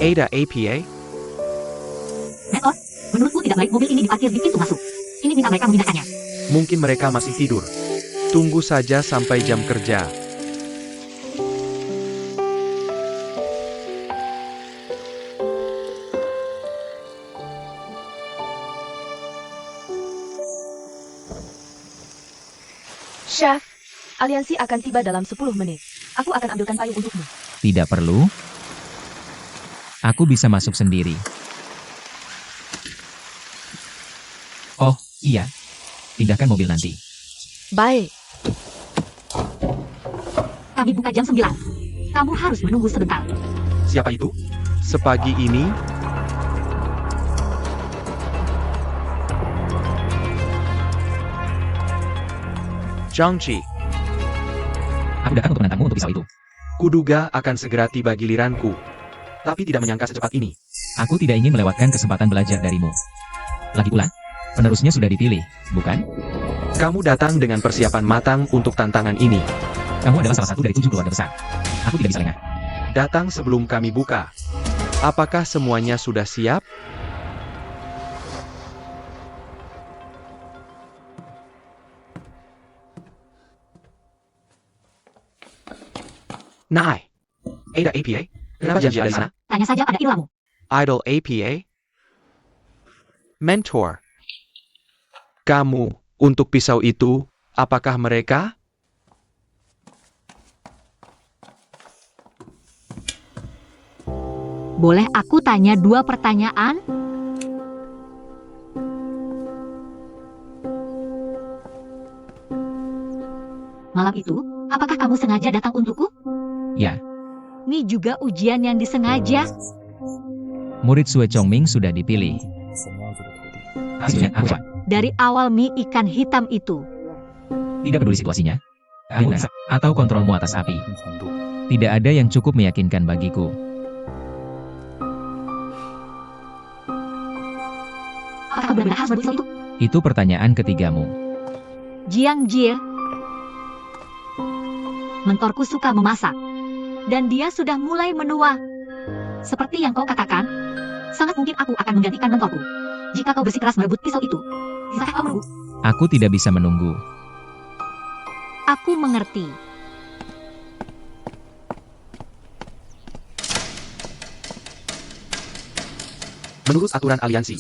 Ada APA? Mentor, menurutku tidak baik mobil ini diparkir di pintu masuk. Ini minta mereka memindahkannya. Mungkin mereka masih tidur. Tunggu saja sampai jam kerja. Chef, aliansi akan tiba dalam 10 menit. Aku akan ambilkan payung untukmu. Tidak perlu. Aku bisa masuk sendiri. Oh, iya. Pindahkan mobil nanti. Baik. Kami buka jam 9. Kamu harus menunggu sebentar. Siapa itu? Sepagi ini? Zhangji, Aku datang untuk menantangmu untuk pisau itu. kuduga akan segera tiba giliranku. Tapi tidak menyangka secepat ini. Aku tidak ingin melewatkan kesempatan belajar darimu. Lagi pula, penerusnya sudah dipilih, bukan? Kamu datang dengan persiapan matang untuk tantangan ini. Kamu adalah salah satu dari 7 keluarga besar. Aku tidak bisa lengah. Datang sebelum kami buka. Apakah semuanya sudah siap? Nai, Ada APA? Kenapa janji ada di sana? Tanya saja pada ilmumu. Idol APA? Mentor. Kamu, untuk pisau itu, apakah mereka? Boleh aku tanya 2 pertanyaan? Malam itu, apakah kamu sengaja datang untukku? Ya, Ini juga ujian yang disengaja. murid Sue Chongming sudah dipilih. Hasilnya apa? Dari awal mie ikan hitam itu. Tidak peduli situasinya. Atau kontrolmu atas api. Tidak ada yang cukup meyakinkan bagiku. Apakah benar-benar harus berusaha itu? Itu pertanyaan ketigamu. Jiang Jie. Mentorku suka memasak. Dan dia sudah mulai menua. Seperti yang kau katakan, sangat mungkin aku akan menggantikan mentorku. Jika kau bersikeras merebut pisau itu, bisakah kau menunggu? Aku tidak bisa menunggu. Aku mengerti. Menurut aturan aliansi,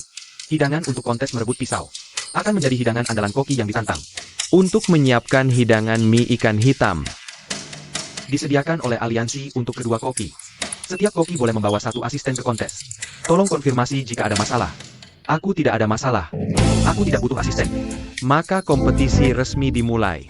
hidangan untuk kontes merebut pisau akan menjadi hidangan andalan koki yang ditantang. Untuk menyiapkan hidangan mie ikan hitam, disediakan oleh aliansi untuk kedua koki. Setiap koki boleh membawa 1 asisten ke kontes. Tolong konfirmasi jika ada masalah. Aku tidak ada masalah. Aku tidak butuh asisten. Maka kompetisi resmi dimulai.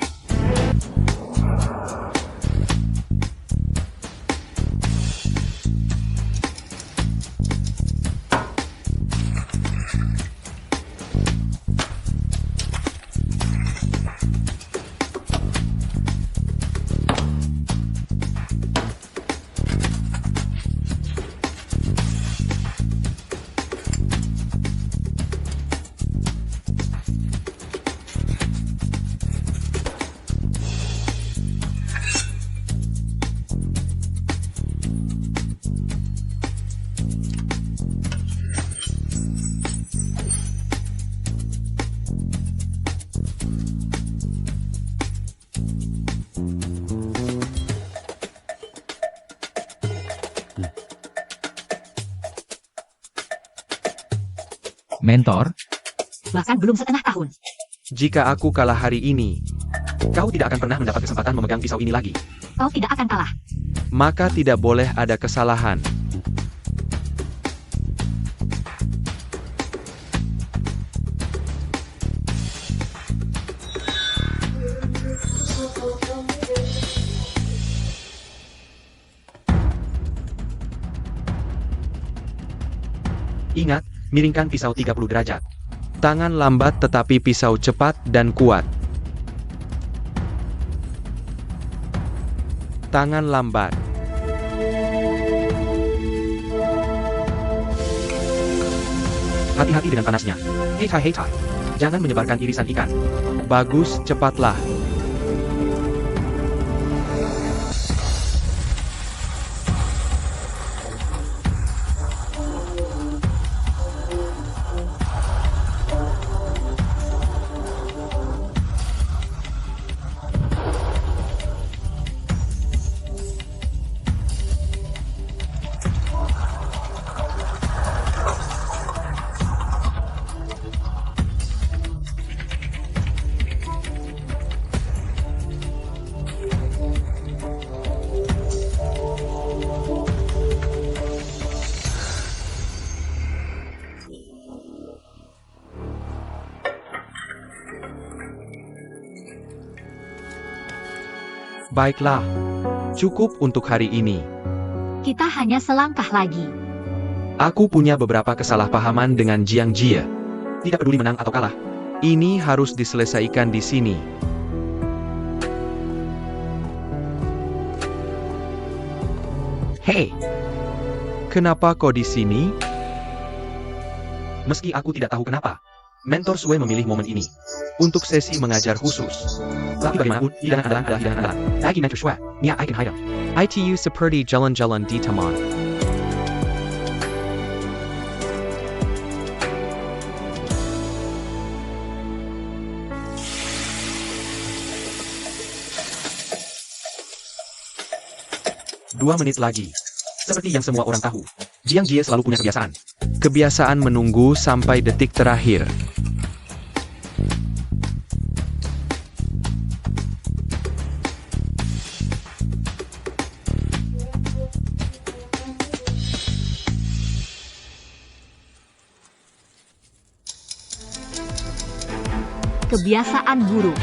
Mentor, Bahkan belum setengah tahun. Jika aku kalah hari ini, kau tidak akan pernah mendapat kesempatan memegang pisau ini lagi. Kau tidak akan kalah. Maka tidak boleh ada kesalahan. Ingat, miringkan pisau 30 derajat. Tangan lambat tetapi pisau cepat dan kuat. Tangan lambat. Hati-hati dengan panasnya. Hei hai. Jangan menyebarkan irisan ikan. Bagus, cepatlah. Baiklah. Cukup untuk hari ini. Kita hanya selangkah lagi. Aku punya beberapa kesalahpahaman dengan Jiang Jie. Tidak peduli menang atau kalah. Ini harus diselesaikan di sini. Hei, kenapa kau di sini? Meski aku tidak tahu kenapa, Mentor Sue memilih momen ini untuk sesi mengajar khusus. Tapi bagaimanapun, hidangan andalan adalah hidangan andalan. Daging Mentor Sue, Mia I can hide them. ITU seperti jalan-jalan di taman. Dua menit lagi. Seperti yang semua orang tahu, Jiang Jie selalu punya kebiasaan. Kebiasaan menunggu sampai detik terakhir. Kebiasaan buruk.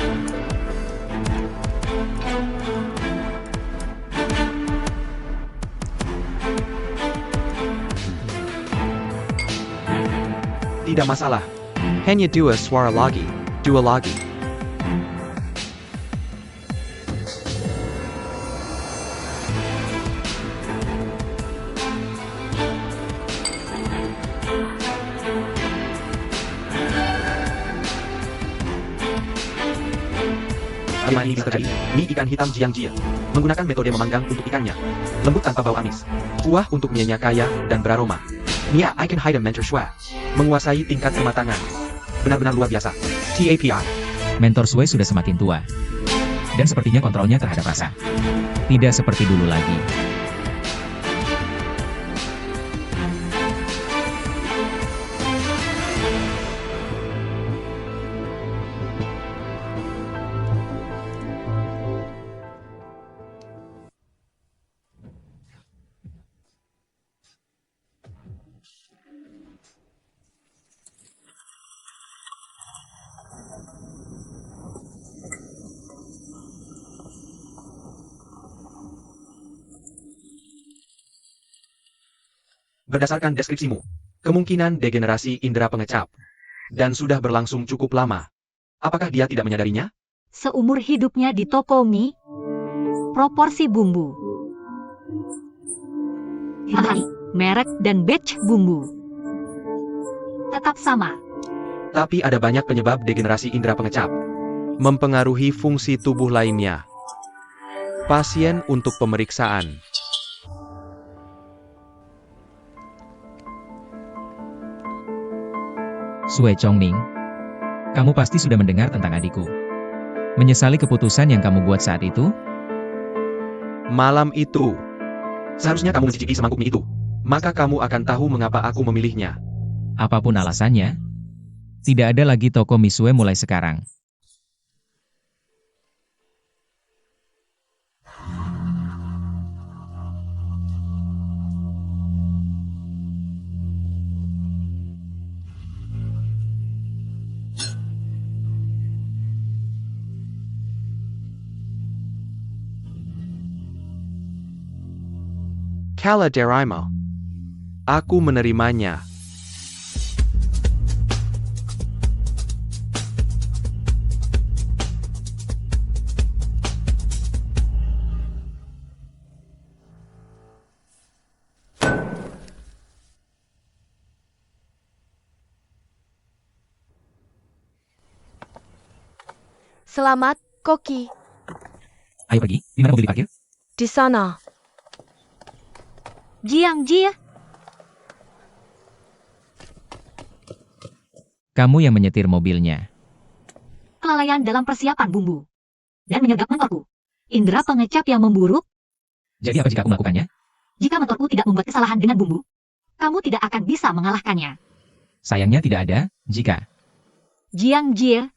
Tidak masalah. Hanya dua suara lagi. Dua lagi. Bagaimana ini bisa terjadi? Mie ikan hitam Jiang Jie menggunakan metode memanggang untuk ikannya. Lembut tanpa bau amis. Kuah untuk mienya kaya dan beraroma. Mia I can hide a mentor Sue menguasai tingkat kematangan. Benar-benar luar biasa. TAPI. Mentor Sue sudah semakin tua. Dan sepertinya kontrolnya terhadap rasa tidak seperti dulu lagi. Berdasarkan deskripsimu, kemungkinan degenerasi indera pengecap. Dan sudah berlangsung cukup lama. Apakah dia tidak menyadarinya? Seumur hidupnya di toko mie, proporsi bumbu, hari, merek, dan batch bumbu tetap sama. Tapi ada banyak penyebab degenerasi indera pengecap. Mempengaruhi fungsi tubuh lainnya. Pasien untuk pemeriksaan. Sue Chongming, kamu pasti sudah mendengar tentang adikku. Menyesali keputusan yang kamu buat saat itu? Malam itu. Seharusnya kamu mencicipi semangkuk mie itu. Maka kamu akan tahu mengapa aku memilihnya. Apapun alasannya, tidak ada lagi toko mie Sue mulai sekarang. Kala Deraima. Aku menerimanya. Selamat, Koki. Ayo pergi, di mana mobil diparkir? Di sana. Jiang Jie, Kamu yang menyetir mobilnya. kelalaian dalam persiapan bumbu, dan menyergap mentorku. Indera pengecap yang memburuk. Jadi apa jika aku melakukannya? Jika mentorku tidak membuat kesalahan dengan bumbu, kamu tidak akan bisa mengalahkannya. Sayangnya tidak ada, jika. Jiang Jie,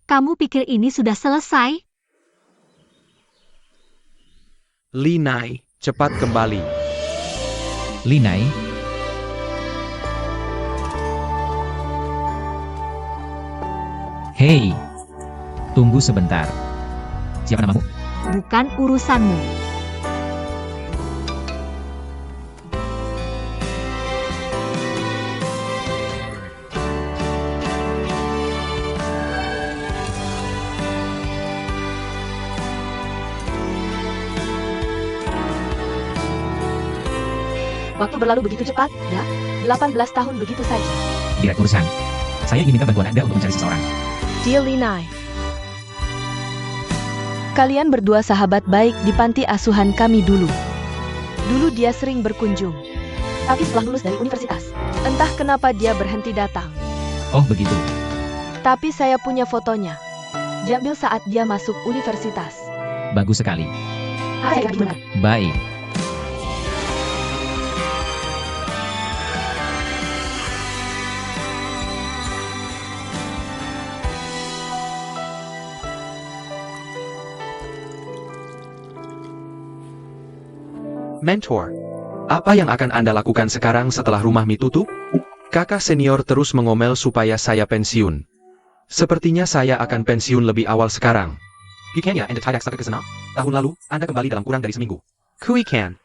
kamu pikir ini sudah selesai? Li Nai, cepat kembali. Linai, hei, tunggu sebentar. Siapa namamu? bukan urusanmu. Waktu berlalu begitu cepat, ya? 18 tahun begitu saja. Direktur Sang, saya ingin minta bantuan Anda untuk mencari seseorang. Dear Linai. Kalian berdua sahabat baik di panti asuhan kami dulu. Dulu dia sering berkunjung. Tapi setelah lulus dari universitas, entah kenapa dia berhenti datang. Oh begitu. Tapi saya punya fotonya. Diambil saat dia masuk universitas. Bagus sekali. Saya benar. Baik. Mentor, apa yang akan Anda lakukan sekarang setelah rumah Mi tutup? Kakak senior terus mengomel supaya saya pensiun. Sepertinya saya akan pensiun lebih awal sekarang. Pikirnya Anda tidak sakit ke sana? Tahun lalu, Anda kembali dalam kurang dari seminggu. Kuikan.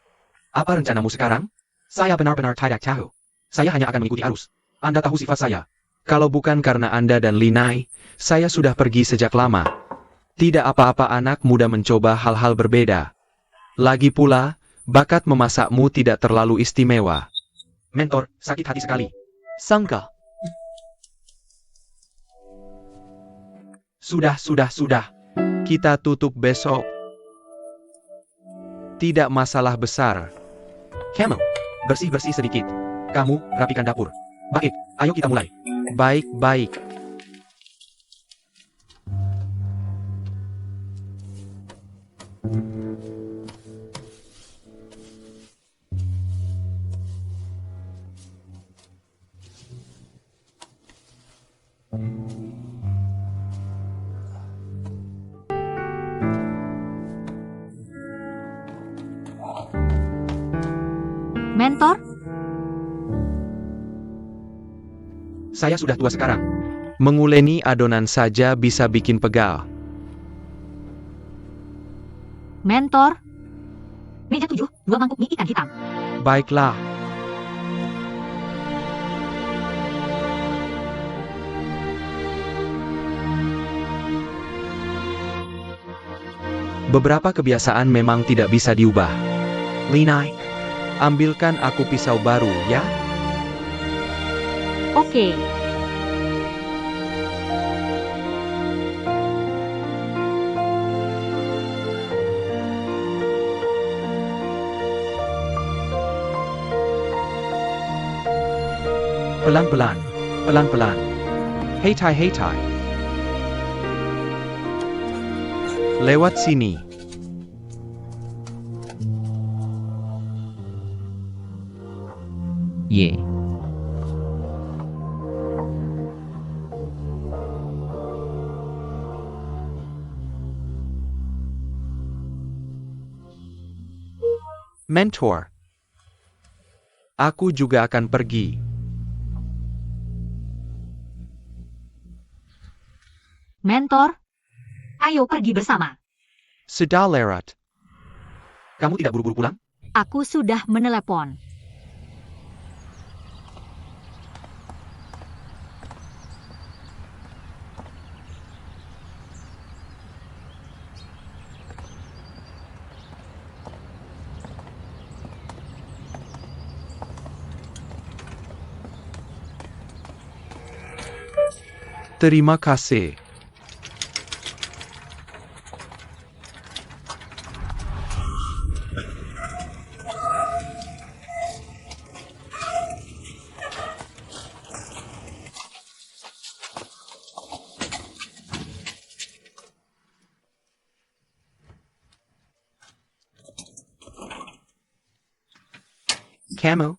Apa rencanamu sekarang? Saya benar-benar tidak tahu. Saya hanya akan mengikuti arus. Anda tahu sifat saya. Kalau bukan karena Anda dan Linai, saya sudah pergi sejak lama. Tidak apa-apa anak muda mencoba hal-hal berbeda. Lagi pula, bakat memasakmu tidak terlalu istimewa. Mentor, sakit hati sekali. Sangka. Sudah. Kita tutup besok. Tidak masalah besar. Kamu, bersih-bersih sedikit. Kamu, rapikan dapur. Baik, ayo kita mulai. Baik. Mentor, Saya sudah tua sekarang. Menguleni adonan saja bisa bikin pegal. mentor. Meja 7, 2 mangkuk mie ikan hitam. Baiklah. Beberapa kebiasaan memang tidak bisa diubah. Linai, ambilkan aku pisau baru, ya? Oke. Pelan-pelan. Hei tai. Lewat sini. Ye. Mentor. Aku juga akan pergi. Mentor, ayo pergi bersama. Sudah lewat. Kamu tidak buru-buru pulang? Aku sudah menelepon. Terima kasih. Kamu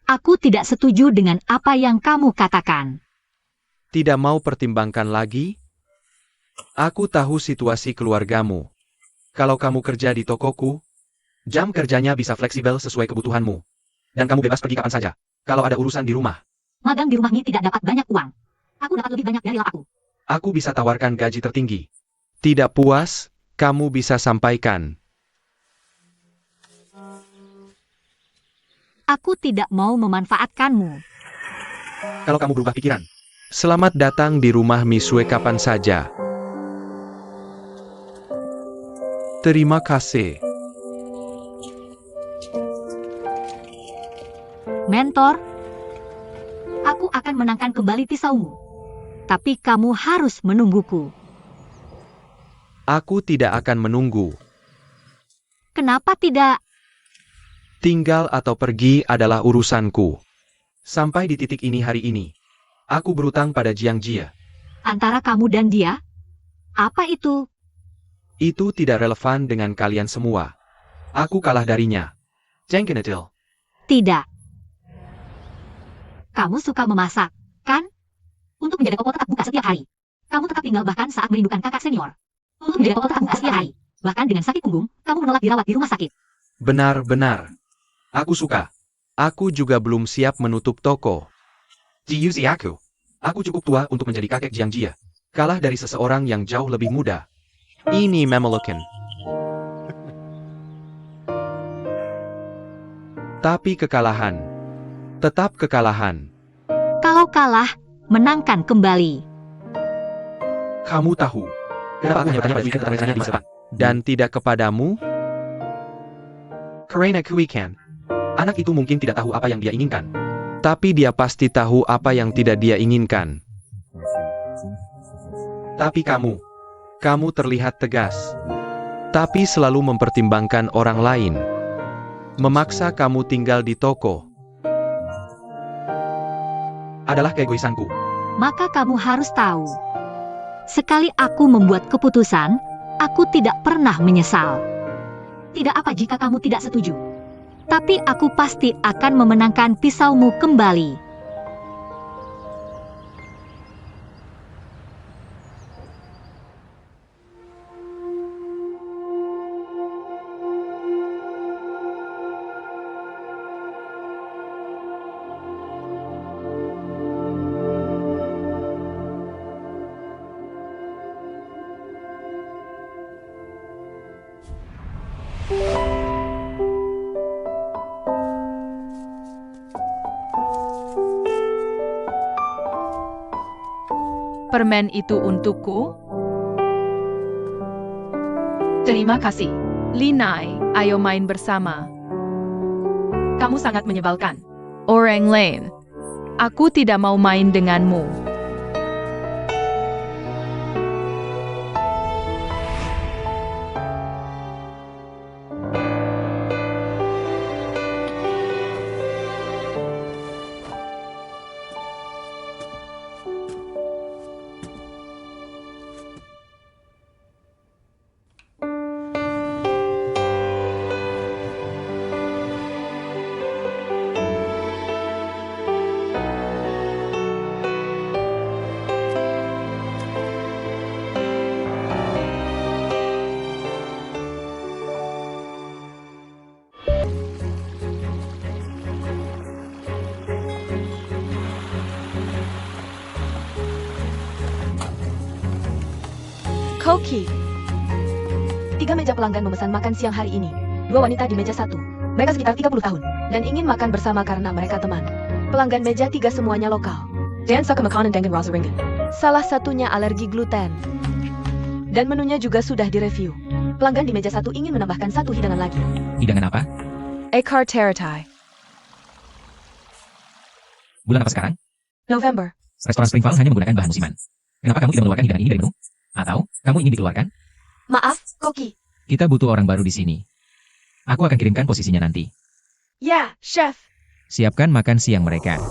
Aku tidak setuju dengan apa yang kamu katakan. tidak mau pertimbangkan lagi? Aku tahu situasi keluargamu. Kalau kamu kerja di tokoku, jam kerjanya bisa fleksibel sesuai kebutuhanmu. Dan kamu bebas pergi kapan saja. Kalau ada urusan di rumah, Magang di rumah Mi tidak dapat banyak uang. Aku dapat lebih banyak dari lap aku. aku bisa tawarkan gaji tertinggi. Tidak puas? kamu bisa sampaikan. Aku tidak mau memanfaatkanmu. Kalau kamu berubah pikiran. Selamat datang di rumah Misue kapan saja. Terima kasih. Mentor, aku akan menangkan kembali pisaumu. Tapi kamu harus menungguku. Aku tidak akan menunggu. Kenapa tidak? Tinggal atau pergi adalah urusanku. Sampai di titik ini hari ini. Aku berutang pada Jiang Jia. Antara kamu dan dia? Apa itu? Itu tidak relevan dengan kalian semua. Aku kalah darinya. Zhang Genetil. Tidak. Kamu suka memasak, kan? Untuk menjaga toko tetap buka setiap hari. Kamu tetap tinggal bahkan saat merindukan kakak senior. Untuk menjaga toko tetap buka setiap hari. Bahkan dengan sakit punggung, kamu menolak dirawat di rumah sakit. Benar-benar. Aku suka. Aku juga belum siap menutup toko. Jiuzi aku. Aku cukup tua untuk menjadi kakek Jiang Jia. Kalah dari seseorang yang jauh lebih muda. Ini memalukan. Tapi kekalahan. Tetap kekalahan. Kalau kalah, menangkan kembali. Kamu tahu. Kenapa aku hanya bertanya pada Weekend tentang rencananya di masa depan? Dan tidak kepadamu? Karena Weekend. Anak itu mungkin tidak tahu apa yang dia inginkan. Tapi dia pasti tahu apa yang tidak dia inginkan. Tapi kamu terlihat tegas. Tapi selalu mempertimbangkan orang lain. Memaksa kamu tinggal di toko. Adalah keegoisanku. Maka kamu harus tahu. Sekali aku membuat keputusan, aku tidak pernah menyesal. Tidak apa jika kamu tidak setuju. Tapi aku pasti akan memenangkan pisaumu kembali. Permen itu untukku? Terima kasih. Linai, ayo main bersama. Kamu sangat menyebalkan. Orang lain. Aku tidak mau main denganmu. Koki. 3 meja pelanggan memesan makan siang hari ini. 2 wanita di meja 1. Mereka sekitar 30 tahun. Dan ingin makan bersama karena mereka teman. Pelanggan meja 3 semuanya lokal. Dan suka makanan dengan rasa ringan. Salah satunya alergi gluten. Dan menunya juga sudah direview. Pelanggan di meja 1 ingin menambahkan 1 hidangan lagi. Hidangan apa? Ekar teratai. Bulan apa sekarang? November. Restoran Springvale hanya menggunakan bahan musiman. Kenapa kamu tidak mengeluarkan hidangan ini dari menu? Atau, kamu ingin dikeluarkan? Maaf, Koki. Kita butuh orang baru di sini. Aku akan kirimkan posisinya nanti. Ya, chef. Siapkan makan siang mereka.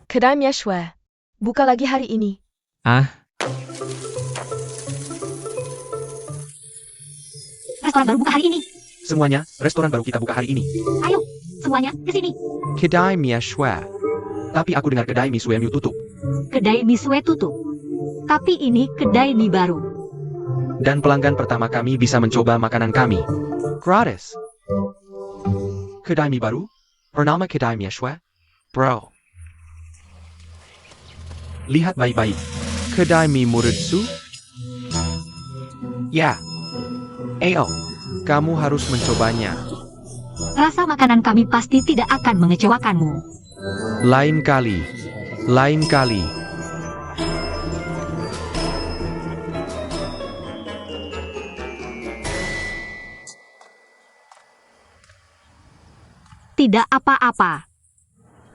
Kedai Mie Shue. Buka lagi hari ini. Ah, Restoran baru buka hari ini. Semuanya, restoran baru kita buka hari ini. Ayo, semuanya ke sini. Kedai Mie Shue. Tapi aku dengar kedai mie Suemiu tutup. Kedai mie Shue tutup. Tapi ini kedai mie baru. Dan pelanggan pertama kami bisa mencoba makanan kami. Gratis. Kedai mie baru? Bernama Kedai Mie Shue? Bro. Lihat baik-baik. Kedai mie Muridsu? Ya. Ayo. Kamu harus mencobanya. Rasa makanan kami pasti tidak akan mengecewakanmu. Lain kali. Lain kali. Tidak apa-apa.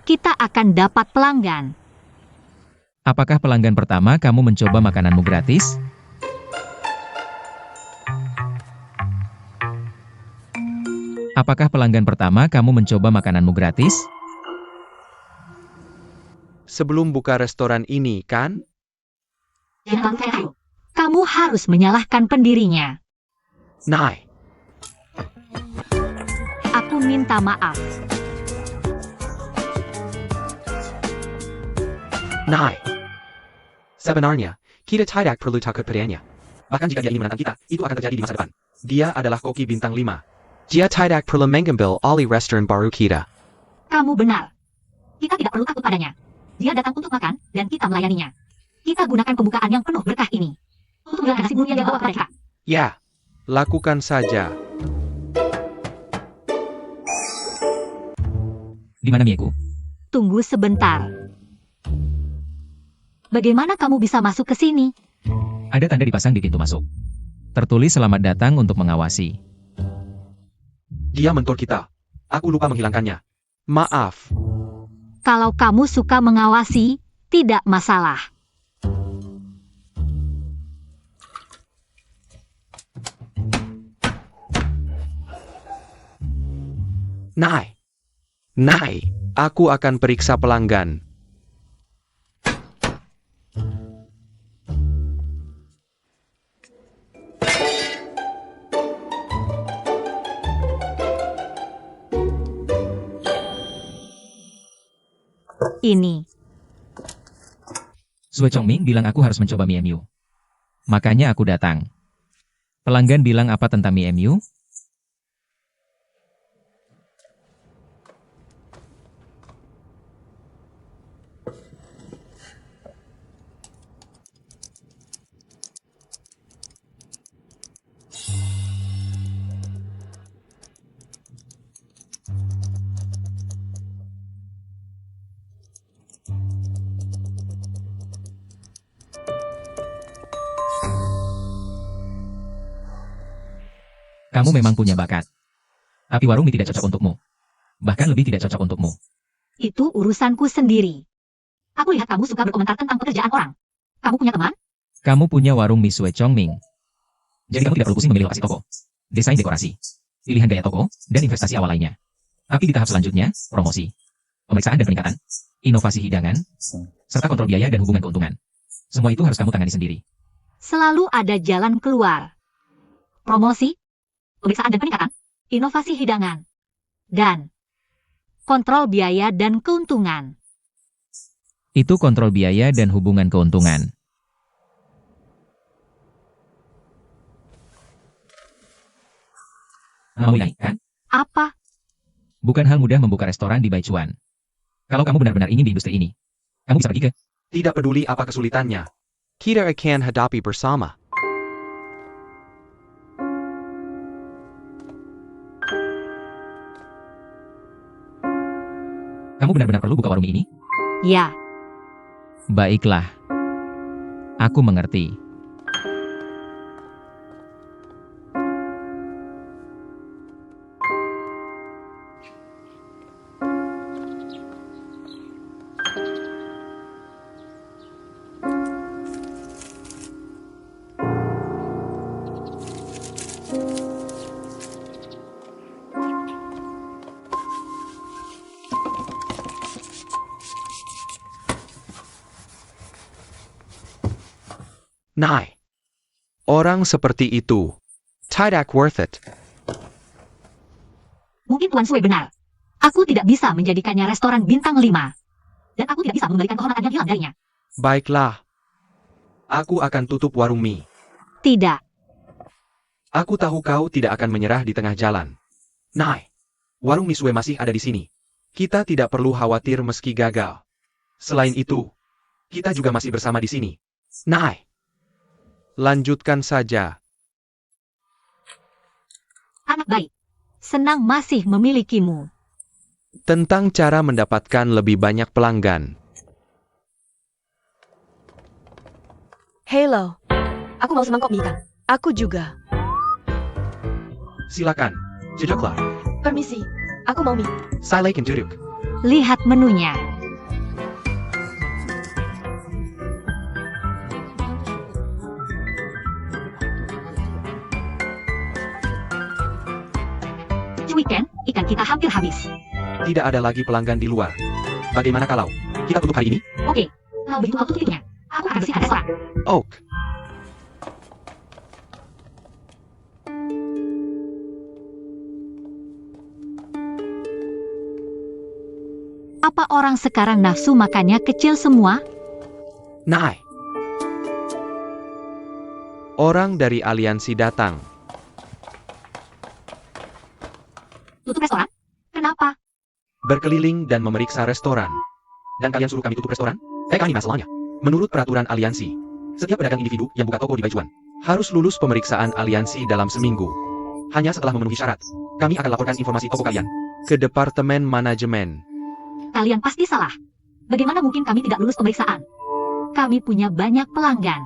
Kita akan dapat pelanggan. apakah pelanggan pertama kamu mencoba makananmu gratis? Apakah pelanggan pertama kamu mencoba makananmu gratis? Sebelum buka restoran ini, kan? Kamu harus menyalahkan pendirinya. Nai. Aku minta maaf. Nai. Sebenarnya, kita tidak perlu takut padanya. Bahkan jika dia ingin menantang kita, itu akan terjadi di masa depan. Dia adalah koki bintang 5. Dia tidak perlu mengambil alih restoran baru kita. Kamu benar. Kita tidak perlu takut padanya. Dia datang untuk makan, dan kita melayaninya. Kita gunakan pembukaan yang penuh berkah ini untuk menjalankan nasib mulia yang bawa mereka. Ya, lakukan saja. Di mana Mieku? Tunggu sebentar. Bagaimana kamu bisa masuk ke sini? Ada tanda dipasang di pintu masuk. Tertulis selamat datang untuk mengawasi. Dia mentor kita. Aku lupa menghilangkannya. Maaf. Kalau kamu suka mengawasi, tidak masalah. Nai. Nai, aku akan periksa pelanggan. Ini. Sue Chongming bilang aku harus mencoba Mie Miu. Makanya aku datang. Pelanggan bilang apa tentang Mie Miu? Kamu memang punya bakat. Tapi warung mie tidak cocok untukmu. Bahkan lebih tidak cocok untukmu. Itu urusanku sendiri. Aku lihat kamu suka berkomentar tentang pekerjaan orang. Kamu punya teman? Kamu punya warung mie Sue Chongming. Jadi kamu tidak perlu pusing memilih lokasi toko, desain dekorasi, pilihan gaya toko, dan investasi awal lainnya. Tapi di tahap selanjutnya, promosi, pemeriksaan dan peningkatan, inovasi hidangan, serta kontrol biaya dan hubungan keuntungan. Semua itu harus kamu tangani sendiri. Selalu ada jalan keluar. Promosi, pemeriksaan dan peningkatan, inovasi hidangan, dan kontrol biaya dan keuntungan. Itu kontrol biaya dan hubungan keuntungan. Kamu ingat, kan? Apa? Bukan hal mudah membuka restoran di Baichuan. Kalau kamu benar-benar ingin di industri ini, kamu bisa pergi ke... Tidak peduli apa kesulitannya. Kita akan hadapi bersama. Kamu benar-benar perlu buka warung mie ini? Ya, Baiklah. Aku mengerti. Nah, orang seperti itu tidak worth it. Mungkin Tuan Sue benar. Aku tidak bisa menjadikannya restoran bintang 5. Dan aku tidak bisa mengembalikan kehormatan yang hilang darinya. Baiklah. Aku akan tutup warung mie. Tidak. Aku tahu kau tidak akan menyerah di tengah jalan. Nah, warung Misue masih ada di sini. Kita tidak perlu khawatir meski gagal. Selain itu, kita juga masih bersama di sini. Nah, lanjutkan saja. Anak baik. Senang masih memilikimu. Tentang cara mendapatkan lebih banyak pelanggan. Hello. Aku mau semangkok mie ikan. Aku juga. Silakan. Sejaklah. Permisi. Aku mau mie. Silakan duduk. Lihat menunya. Weekend, ikan kita hampir habis. Tidak ada lagi pelanggan di luar. Bagaimana kalau kita tutup hari ini? Oke, kalau begitu kau tutup pintunya. Aku akan bersihkan restoran. Oak. Apa orang sekarang nafsu makannya kecil semua? Nah. Orang dari aliansi datang. Tutup restoran? Kenapa? Berkeliling dan memeriksa restoran. Dan kalian suruh kami tutup restoran? Kami masalahnya. Menurut peraturan aliansi, setiap pedagang individu yang buka toko di Baijuan harus lulus pemeriksaan aliansi dalam seminggu. Hanya setelah memenuhi syarat, kami akan laporkan informasi toko kalian ke Departemen Manajemen. Kalian pasti salah. Bagaimana mungkin kami tidak lulus pemeriksaan? Kami punya banyak pelanggan.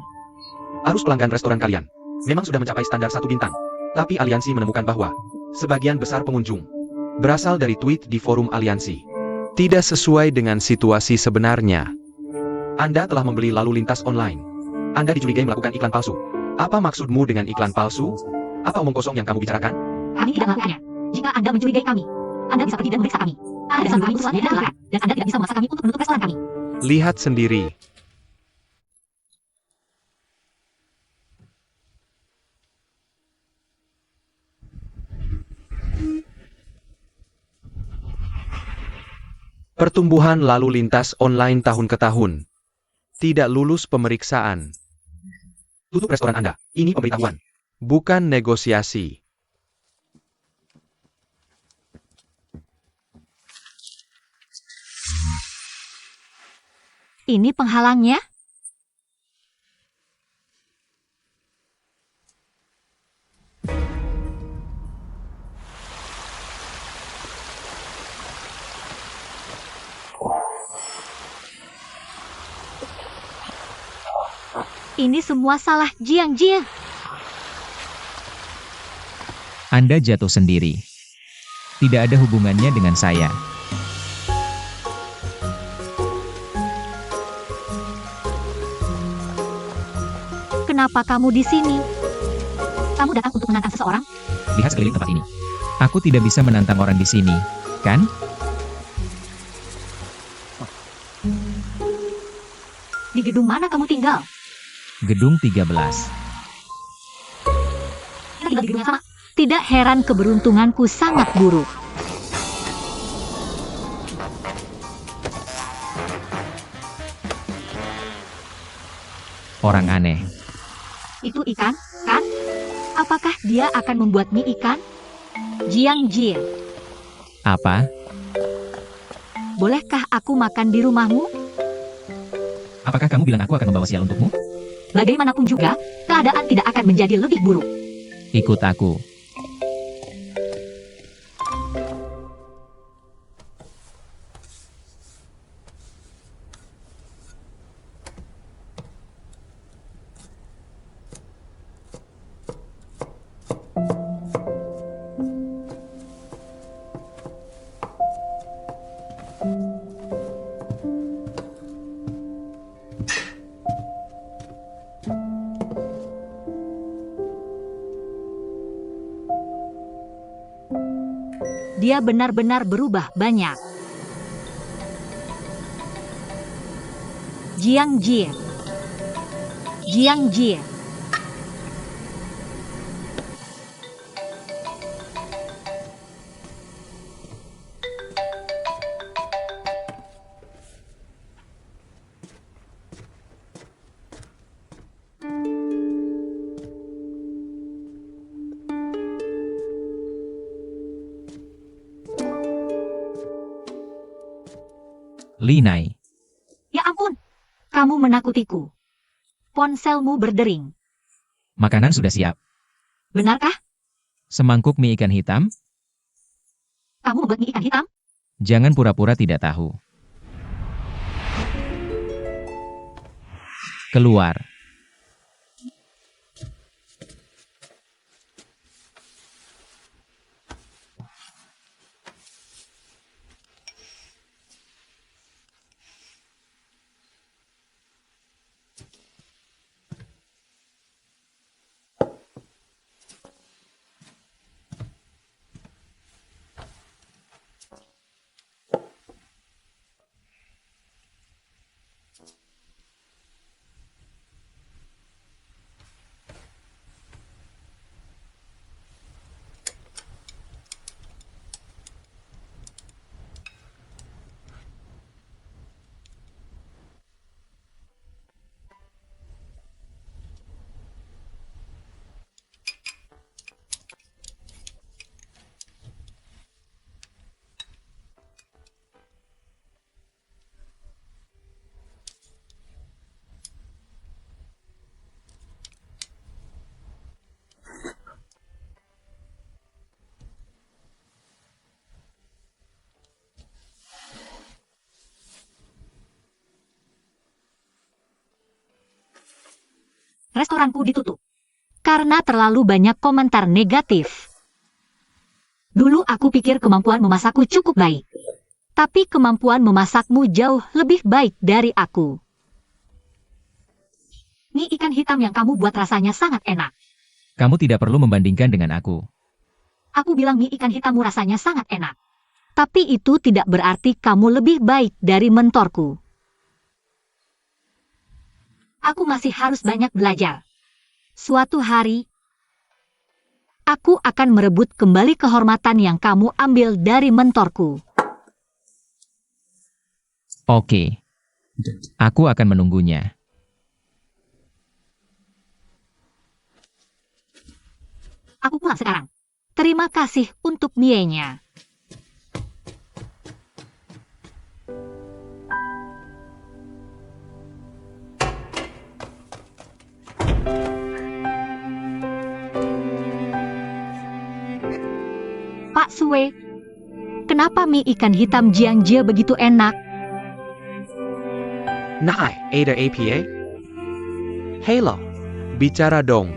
Arus pelanggan restoran kalian memang sudah mencapai standar 1 bintang. Tapi aliansi menemukan bahwa sebagian besar pengunjung berasal dari tweet di forum aliansi. Tidak sesuai dengan situasi sebenarnya. Anda telah membeli lalu lintas online. Anda dicurigai melakukan iklan palsu. Apa maksudmu dengan iklan palsu? Apa omong kosong yang kamu bicarakan? Kami tidak melakukannya. Jika Anda mencurigai kami, Anda bisa pergi dan memeriksa kami. Anda bisa kami usulan tidak dilarang, dan Anda tidak bisa memaksa kami untuk menutup restoran kami. Lihat sendiri. Pertumbuhan lalu lintas online tahun ke tahun. Tidak lulus pemeriksaan. Tutup restoran Anda. Ini pemberitahuan. Bukan negosiasi. Ini penghalangnya? Ini semua salah Jiang Jie. Anda jatuh sendiri. Tidak ada hubungannya dengan saya. Kenapa kamu di sini? Kamu datang untuk menantang seseorang? Lihat sekeliling tempat ini. Aku tidak bisa menantang orang di sini, kan? Di gedung mana kamu tinggal? Gedung 13. Kita tinggal di gedung yang sama. Tidak heran keberuntunganku sangat buruk. Orang aneh. Itu ikan, kan? Apakah dia akan membuat mie ikan? Jiang Jie, Apa? bolehkah aku makan di rumahmu? Apakah kamu bilang aku akan membawa sial untukmu? Bagaimanapun juga, keadaan tidak akan menjadi lebih buruk. Ikut aku. Dia benar-benar berubah banyak. Jiang Jie, Jiang Jie. Li Nai. Ya ampun, kamu menakutiku. Ponselmu berdering. Makanan sudah siap. Benarkah? Semangkuk mie ikan hitam? Kamu membuat mie ikan hitam? Jangan pura-pura tidak tahu. Keluar. Restoranku ditutup. Karena terlalu banyak komentar negatif. Dulu aku pikir kemampuan memasakku cukup baik. Tapi kemampuan memasakmu jauh lebih baik dari aku. Mie ikan hitam yang kamu buat rasanya sangat enak. Kamu tidak perlu membandingkan dengan aku. Aku bilang mie ikan hitammu rasanya sangat enak. Tapi itu tidak berarti kamu lebih baik dari mentorku. Aku masih harus banyak belajar. Suatu hari, aku akan merebut kembali kehormatan yang kamu ambil dari mentorku. Oke. Aku akan menunggunya. Aku pulang sekarang. Terima kasih untuk mie-nya. Pak Sue, kenapa mie ikan hitam Jiang Jie begitu enak? Nah, ada APA? Halo, bicara dong.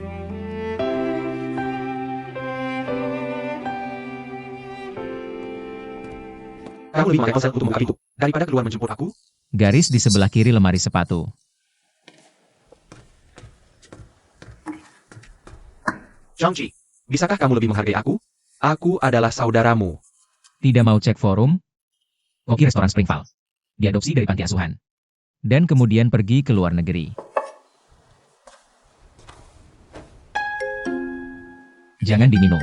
Kamu lebih memakai ponsel untuk membuka pintu, daripada keluar menjemput aku? Garis di sebelah kiri lemari sepatu. Zhangji, bisakah kamu lebih menghargai aku? Aku adalah saudaramu. Tidak mau cek forum? Koki restoran Springval. Diadopsi dari panti asuhan. Dan kemudian pergi ke luar negeri. Jangan diminum.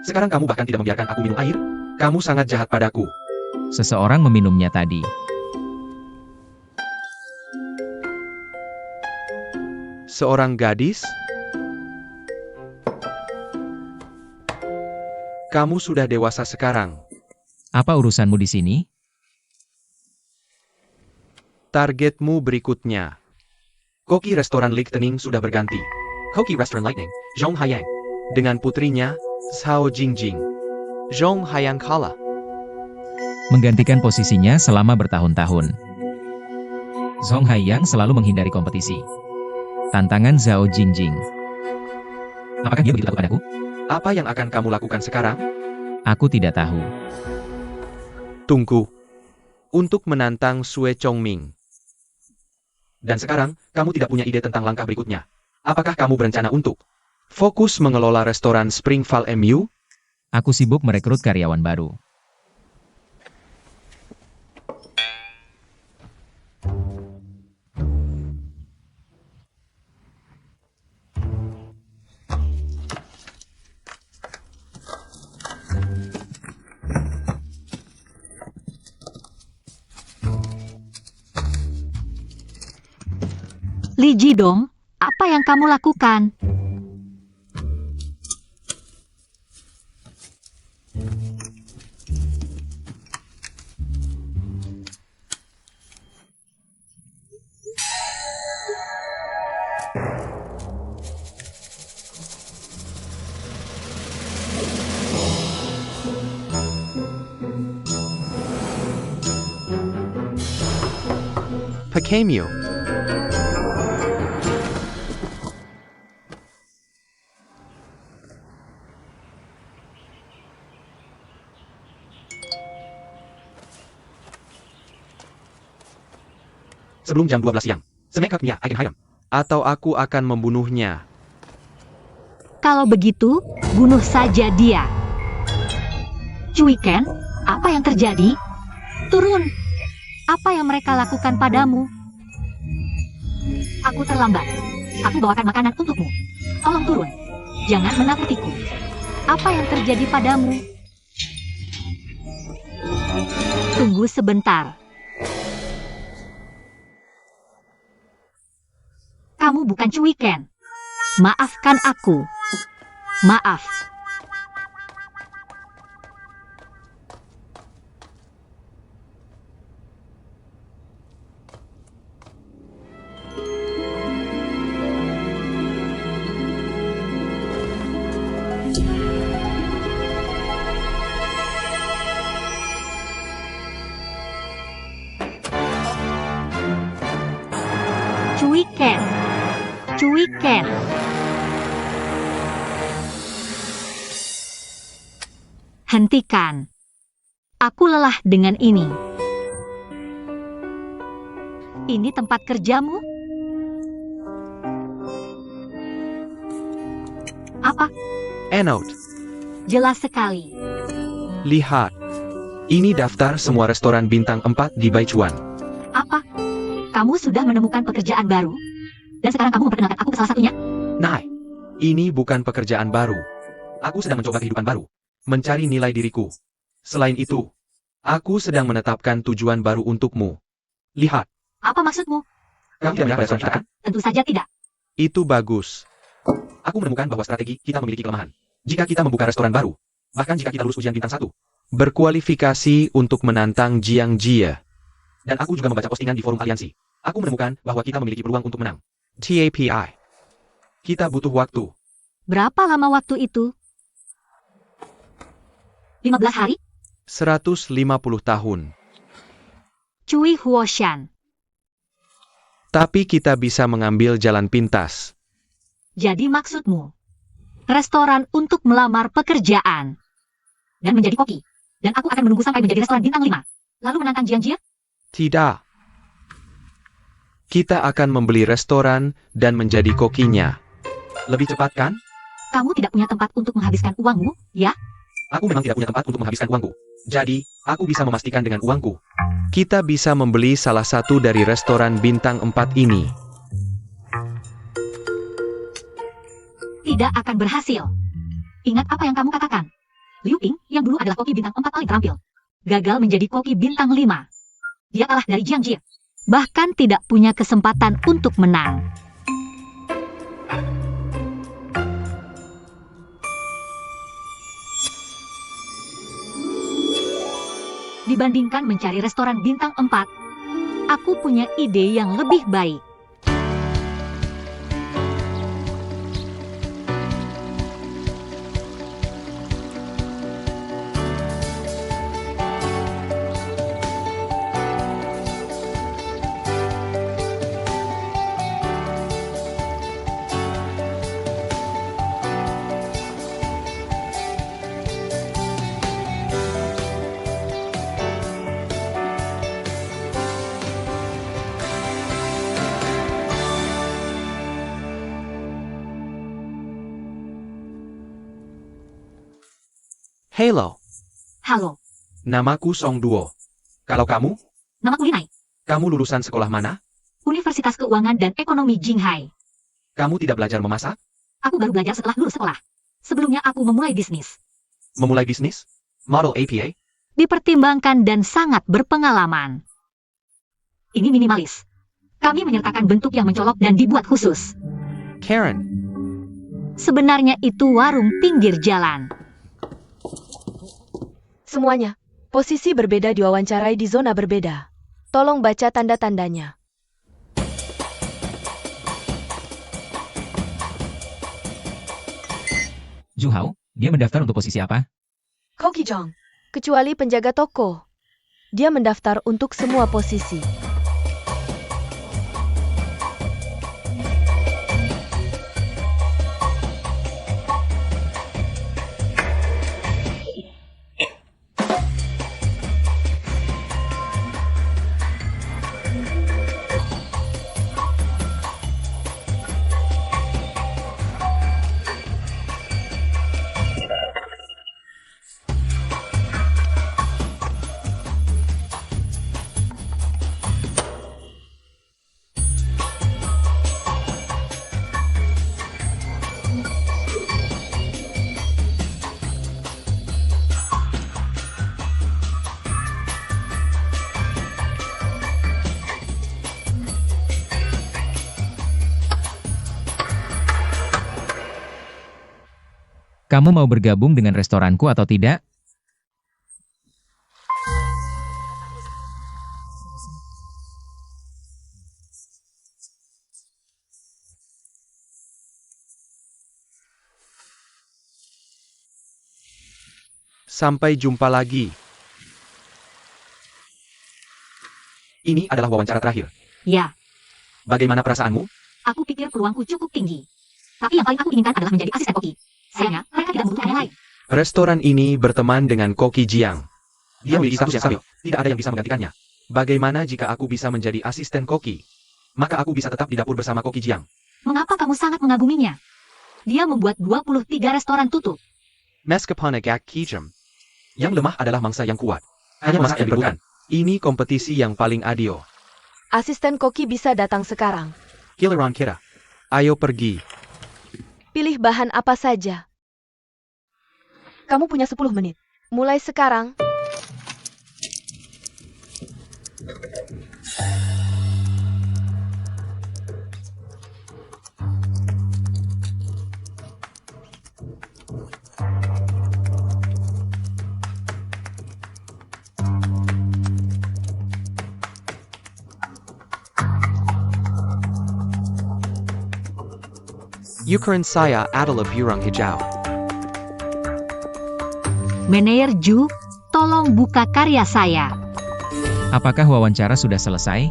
Sekarang kamu bahkan tidak membiarkan aku minum air? Kamu sangat jahat padaku. Seseorang meminumnya tadi. Seorang gadis? Kamu sudah dewasa sekarang. Apa urusanmu di sini? Targetmu berikutnya. Koki restoran Lightning sudah berganti. Koki restoran Lightning, Zhong Haiyang. Dengan putrinya, Cao Jingjing. Zhong Haiyang kalah. Menggantikan posisinya selama bertahun-tahun. Zhong Haiyang selalu menghindari kompetisi. Tantangan Zhao Jingjing. Apakah dia begitu takut padaku? Apa yang akan kamu lakukan sekarang? Aku tidak tahu. Tunggu. Untuk menantang Sue Chongming. Dan sekarang, kamu tidak punya ide tentang langkah berikutnya. Apakah kamu berencana untuk fokus mengelola restoran Springval MU? Aku sibuk merekrut karyawan baru. Li Jidong, apa yang kamu lakukan? Pakemio. Sebelum jam 12 siang. Semekaknya Eigenheim. Atau aku akan membunuhnya. Kalau begitu, bunuh saja dia. Cui Ken, apa yang terjadi? Turun. Apa yang mereka lakukan padamu? Aku terlambat. Aku bawakan makanan untukmu. Tolong turun. Jangan menakutiku. Apa yang terjadi padamu? Tunggu sebentar. Kamu bukan Cui Ken. Maafkan aku. Maaf. Cui Ken. Cui Ken. Hentikan. Aku lelah dengan ini. Ini tempat kerjamu? Apa? Enote. Jelas sekali. Lihat. Ini daftar semua restoran bintang 4 di Baichuan. Apa? Kamu sudah menemukan pekerjaan baru? Dan sekarang kamu memperkenalkan aku ke salah satunya? Nah, ini bukan pekerjaan baru. Aku sedang mencoba kehidupan baru. Mencari nilai diriku. Selain itu, aku sedang menetapkan tujuan baru untukmu. Lihat. Apa maksudmu? Kamu tidak melihat restoran kita kan? Tentu saja tidak. Itu bagus. Aku menemukan bahwa strategi kita memiliki kelemahan. Jika kita membuka restoran baru, bahkan jika kita lulus ujian bintang 1, berkualifikasi untuk menantang Jiang Jie. Dan aku juga membaca postingan di forum aliansi. Aku menemukan bahwa kita memiliki peluang untuk menang. TAPI. Kita butuh waktu. Berapa lama waktu itu? 15 hari? 150 tahun. Cui Huoshan. Tapi kita bisa mengambil jalan pintas. Jadi maksudmu, restoran untuk melamar pekerjaan dan menjadi koki. Dan aku akan menunggu sampai menjadi restoran bintang 5. Lalu menantang Jiang Jie? Tidak. Kita akan membeli restoran dan menjadi kokinya. Lebih cepat kan? Kamu tidak punya tempat untuk menghabiskan uangmu, ya? Aku memang tidak punya tempat untuk menghabiskan uangku. Jadi, aku bisa memastikan dengan uangku. Kita bisa membeli salah satu dari restoran bintang 4 ini. Tidak akan berhasil. Ingat apa yang kamu katakan. Liu Ping, yang dulu adalah koki bintang 4 paling terampil, gagal menjadi koki bintang 5. Dia kalah dari Jiang Jie. Bahkan tidak punya kesempatan untuk menang. Dibandingkan mencari restoran bintang 4, aku punya ide yang lebih baik. Halo, Halo, namaku Song Duo. Kalau kamu, namaku Linai. kamu lulusan sekolah mana? Universitas Keuangan dan Ekonomi Jinghai. Kamu tidak belajar memasak? Aku baru belajar setelah lulus sekolah. Sebelumnya aku memulai bisnis. Memulai bisnis? Model APA? Dipertimbangkan dan sangat berpengalaman. Ini minimalis. Kami menyertakan bentuk yang mencolok dan dibuat khusus. Karen, Sebenarnya itu warung pinggir jalan. Semuanya, posisi berbeda diwawancarai di zona berbeda. Tolong baca tanda-tandanya. Zhu Hao, dia mendaftar untuk posisi apa? Koki Jong, kecuali penjaga toko. Dia mendaftar untuk semua posisi. Kamu mau bergabung dengan restoranku atau tidak? sampai jumpa lagi. Ini adalah wawancara terakhir. Ya, Bagaimana perasaanmu? aku pikir peluangku cukup tinggi. Tapi yang paling aku inginkan adalah menjadi asisten koki. Sayangnya, mereka tidak membutuhkan yang lain. Restoran ini berteman dengan Koki Jiang. Dia memiliki status yang stabil, tidak ada yang bisa menggantikannya. Bagaimana jika aku bisa menjadi asisten Koki? Maka aku bisa tetap di dapur bersama Koki Jiang. Mengapa kamu sangat mengaguminya? Dia membuat 23 restoran tutup. Meskipun agak kejam. Yang lemah adalah mangsa yang kuat. Hanya masak yang diperlukan. Ini kompetisi yang paling adil. Asisten koki bisa datang sekarang. Giliran kita. Ayo pergi. Pilih bahan apa saja. Kamu punya 10 menit. Mulai sekarang. Ukuran saya adalah burung hijau. Manajer Ju, tolong buka karya saya. Apakah wawancara sudah selesai?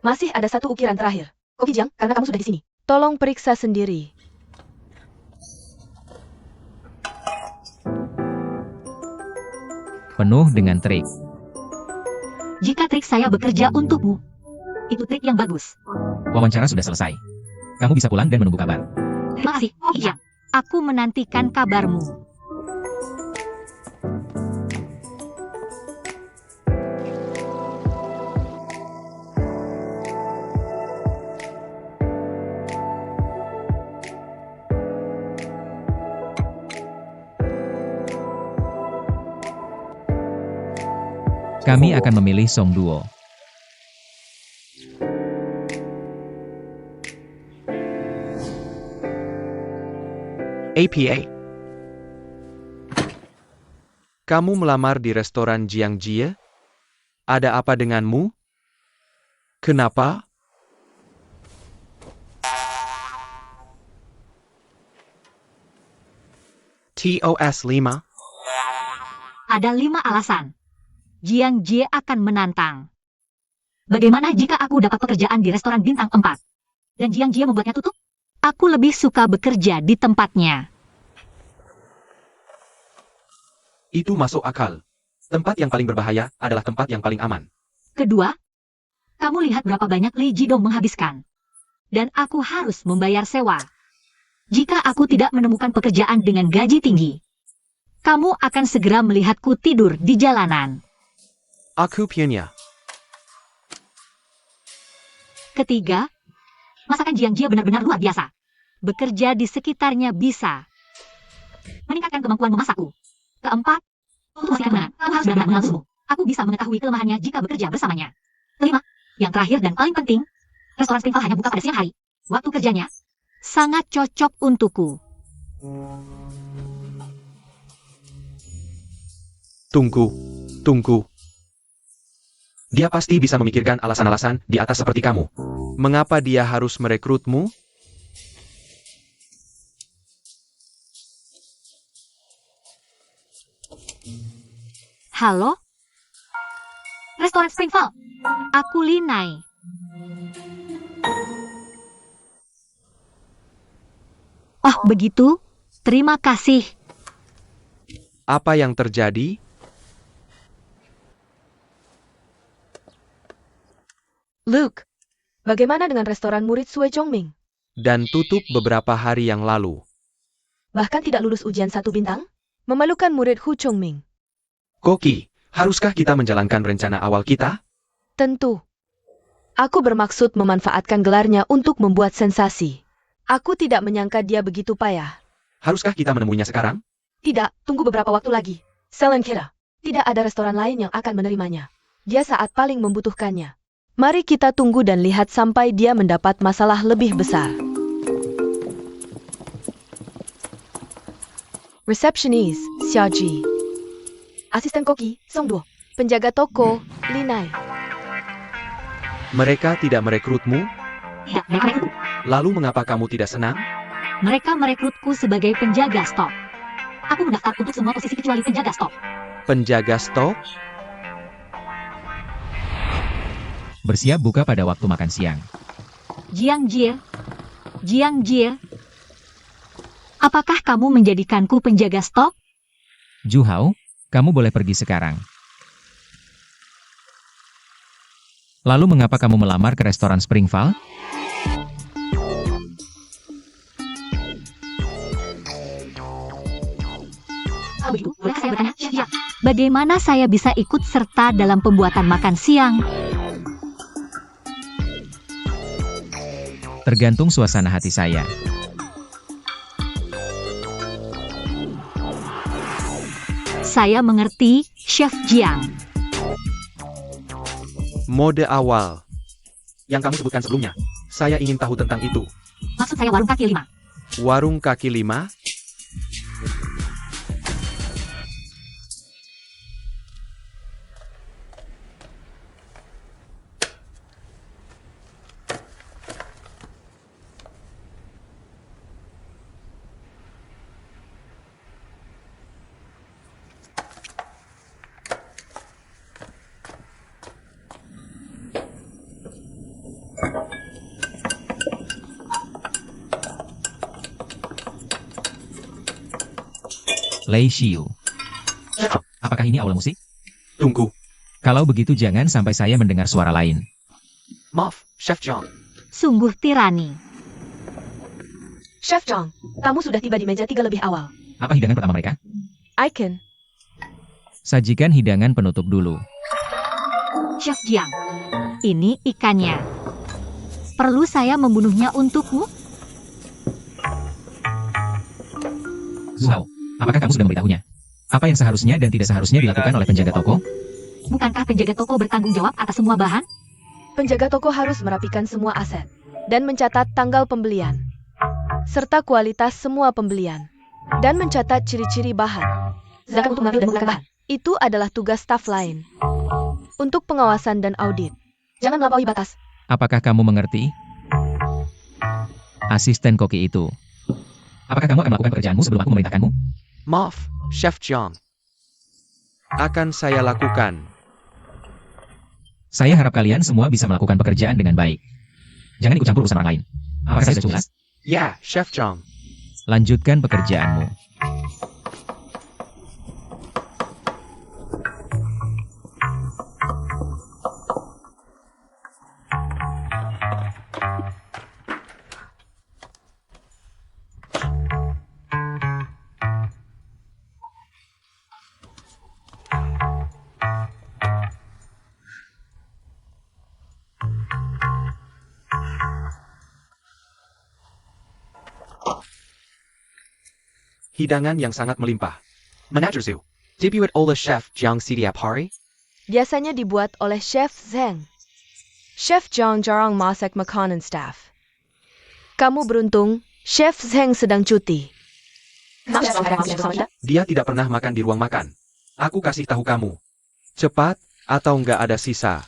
Masih ada satu ukiran terakhir. Koki Jiang, karena kamu sudah di sini. Tolong periksa sendiri. Penuh dengan trik. Jika trik saya bekerja untukmu, itu trik yang bagus. Wawancara sudah selesai. Kamu bisa pulang dan menunggu kabar. Terima kasih, Koki Jiang. Aku menantikan kabarmu. Kami akan memilih Song Duo. APA. Kamu melamar di restoran Jiang Jie? Ada apa denganmu? Kenapa? TOS 5. Ada 5 alasan. Jiang Jie akan menantang. Bagaimana jika aku dapat pekerjaan di restoran bintang 4? Dan Jiang Jie membuatnya tutup? Aku lebih suka bekerja di tempatnya. Itu masuk akal. Tempat yang paling berbahaya adalah tempat yang paling aman. Kedua, kamu lihat berapa banyak Li Jidong menghabiskan. Dan aku harus membayar sewa. Jika aku tidak menemukan pekerjaan dengan gaji tinggi, kamu akan segera melihatku tidur di jalanan. Aku punya. Ketiga, masakan Jiang Jie benar-benar luar biasa. Bekerja di sekitarnya bisa meningkatkan kemampuan memasakku. Keempat, untuk memastikan benar, kamu harus benar-benar mengenal suhu. Aku bisa mengetahui kelemahannya jika bekerja bersamanya. Kelima, yang terakhir dan paling penting, restoran Springfield hanya buka pada siang hari. Waktu kerjanya sangat cocok untukku. Tunggu. Dia pasti bisa memikirkan alasan-alasan di atas seperti kamu. Mengapa dia harus merekrutmu? Halo? Restoran Springfield. Aku Linai. Oh, begitu? Terima kasih. Apa yang terjadi? Luke, bagaimana dengan restoran murid Sue Chongming? Dan tutup beberapa hari yang lalu. Bahkan tidak lulus ujian 1 bintang? Memalukan murid Hu Chongming. Koki, haruskah kita menjalankan rencana awal kita? Tentu. Aku bermaksud memanfaatkan gelarnya untuk membuat sensasi. Aku tidak menyangka dia begitu payah. Haruskah kita menemuinya sekarang? Tidak, tunggu beberapa waktu lagi. Selen kira. Tidak ada restoran lain yang akan menerimanya. Dia saat paling membutuhkannya. Mari kita tunggu dan lihat sampai dia mendapat masalah lebih besar. Receptionist, Xiaoji. Asisten koki, Song Duo. Penjaga toko, Linai. Mereka tidak merekrutmu? Tidak, mereka merekrutku. Lalu mengapa kamu tidak senang? Mereka merekrutku sebagai penjaga stok. Aku mendaftar untuk semua posisi kecuali penjaga stok. Penjaga stok? Bersiap buka pada waktu makan siang. Jiang Jie. Apakah kamu menjadikanku penjaga stok? Zhu Hao, kamu boleh pergi sekarang. Lalu mengapa kamu melamar ke restoran Springfield? Kalau begitu, bolehkah saya bertanya, Chef Jiang? Bagaimana saya bisa ikut serta dalam pembuatan makan siang? Tergantung suasana hati saya. Saya mengerti, Chef Jiang. Mode awal. Yang kamu sebutkan sebelumnya. Saya ingin tahu tentang itu. Maksud saya warung kaki 5. Warung kaki 5? Lei Xiu. Apakah ini aula musik? Tunggu. Kalau begitu jangan sampai saya mendengar suara lain. Maaf, Chef John. Sungguh tirani. Chef Zhang, tamu sudah tiba di meja 3 lebih awal. Apa hidangan pertama mereka? Icon. Sajikan hidangan penutup dulu. Chef Jiang, ini ikannya. Perlu saya membunuhnya untukmu? Zhu Hao, apakah kamu sudah memberitahunya? Apa yang seharusnya dan tidak seharusnya dilakukan oleh penjaga toko? Bukankah penjaga toko bertanggung jawab atas semua bahan? Penjaga toko harus merapikan semua aset dan mencatat tanggal pembelian, serta kualitas semua pembelian, dan mencatat ciri-ciri bahan. Sedangkan untuk mengambil dan menggunakan bahan, itu adalah tugas staf lain. Untuk pengawasan dan audit, jangan melampaui batas. Apakah kamu mengerti? Asisten koki itu. Apakah kamu akan melakukan pekerjaanmu sebelum aku memerintahkanmu? Maaf, Chef John. Akan saya lakukan. Saya harap kalian semua bisa melakukan pekerjaan dengan baik. Jangan ikut campur urusan orang lain. Apakah saya sudah jelas? Ya, Chef John. Lanjutkan pekerjaanmu. Hidangan yang sangat melimpah. Manager Zhu, did you eat all the Chef Jiang Sidiap Hari? Biasanya dibuat oleh Chef Zheng. Chef Zhang jarang masak makanan staff. Kamu beruntung, Chef Zheng sedang cuti. Dia tidak pernah makan di ruang makan. Aku kasih tahu kamu. Cepat, atau nggak ada sisa.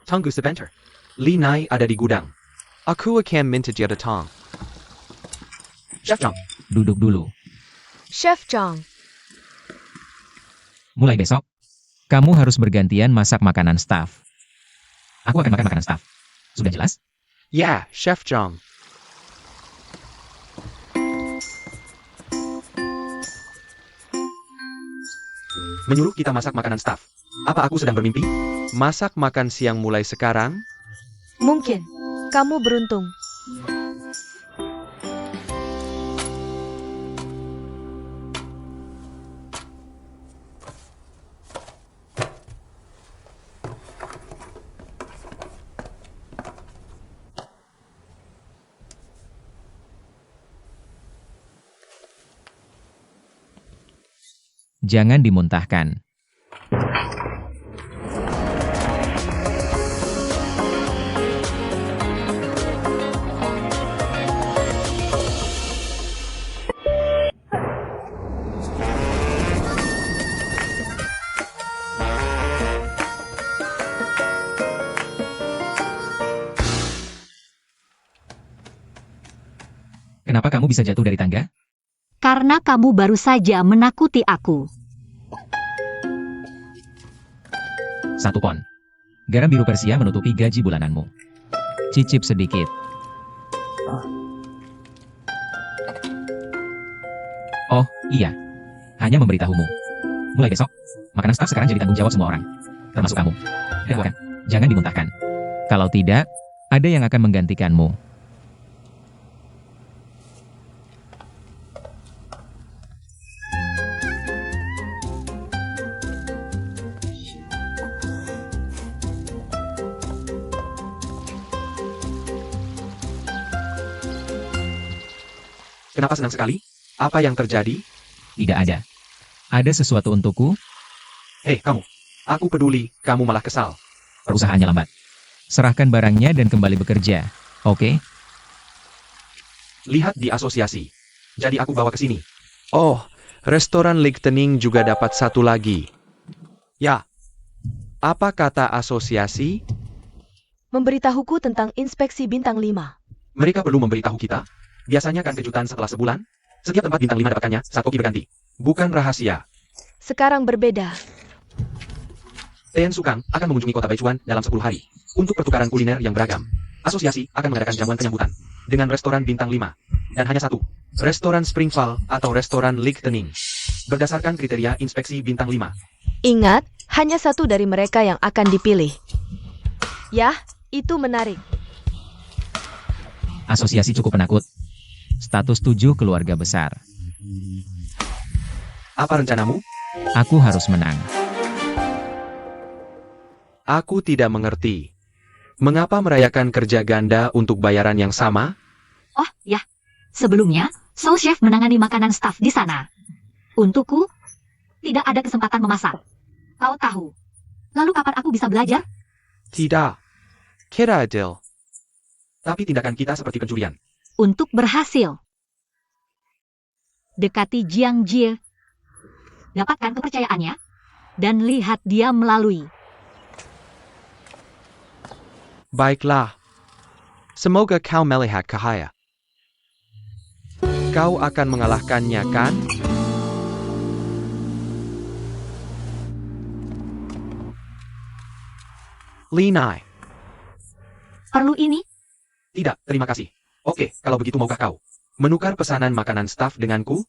Tunggu sebentar. Li Nai ada di gudang. Aku akan minta dia datang. Chef Zhang. Duduk dulu. Chef Zhang, Mulai besok, kamu harus bergantian masak makanan staff. Aku akan makan makanan staff. Sudah jelas? Ya, Chef Zhang. Menyuruh kita masak makanan staff. Apa aku sedang bermimpi? Masak makan siang mulai sekarang? mungkin kamu beruntung. Jangan dimuntahkan. Kenapa kamu bisa jatuh dari tangga? Karena kamu baru saja menakuti aku. 1 pon. Garam biru Persia menutupi gaji bulananmu. Cicip sedikit. Oh, iya. Hanya memberitahumu. Mulai besok, makanan staff sekarang jadi tanggung jawab semua orang. Termasuk kamu. Bukan, jangan dimuntahkan. Kalau tidak, ada yang akan menggantikanmu. Kenapa senang sekali? Apa yang terjadi? Tidak ada. Ada sesuatu untukku? Hei, kamu. Aku peduli, kamu malah kesal. Perusahaannya lambat. Serahkan barangnya dan kembali bekerja. Oke? Lihat di asosiasi. Jadi aku bawa ke sini. Oh, restoran Lichtenning juga dapat satu lagi. Ya. Apa kata asosiasi? Memberitahuku tentang inspeksi bintang 5. Mereka perlu memberitahu kita. Biasanya kan kejutan setelah sebulan. Setiap tempat bintang 5 dapatkannya saat koki berganti. Bukan rahasia. Sekarang berbeda. Tian Sukang akan mengunjungi kota Baichuan dalam 10 hari. Untuk pertukaran kuliner yang beragam. Asosiasi akan mengadakan jamuan penyambutan. Dengan restoran bintang 5. Dan hanya satu. Restoran Springval atau restoran Lichtenning. Berdasarkan kriteria inspeksi bintang 5. Ingat, hanya satu dari mereka yang akan dipilih. Yah, itu menarik. Asosiasi cukup penakut. Status 7 keluarga besar. Apa rencanamu? Aku harus menang. Aku tidak mengerti. Mengapa merayakan kerja ganda untuk bayaran yang sama? Oh, ya. Sebelumnya, sous chef menangani makanan staf di sana. Untukku, tidak ada kesempatan memasak. Kau tahu. Lalu kapan aku bisa belajar? Tidak. Kira adil. Tapi tindakan kita seperti pencurian. Untuk berhasil. Dekati Jiang Jie. Dapatkan kepercayaannya. Dan lihat dia melalui. Baiklah. Semoga kau melihat cahaya. Kau akan mengalahkannya, kan? Li Nai. Perlu ini? Tidak, terima kasih. Oke, kalau begitu maukah kau menukar pesanan makanan staf denganku?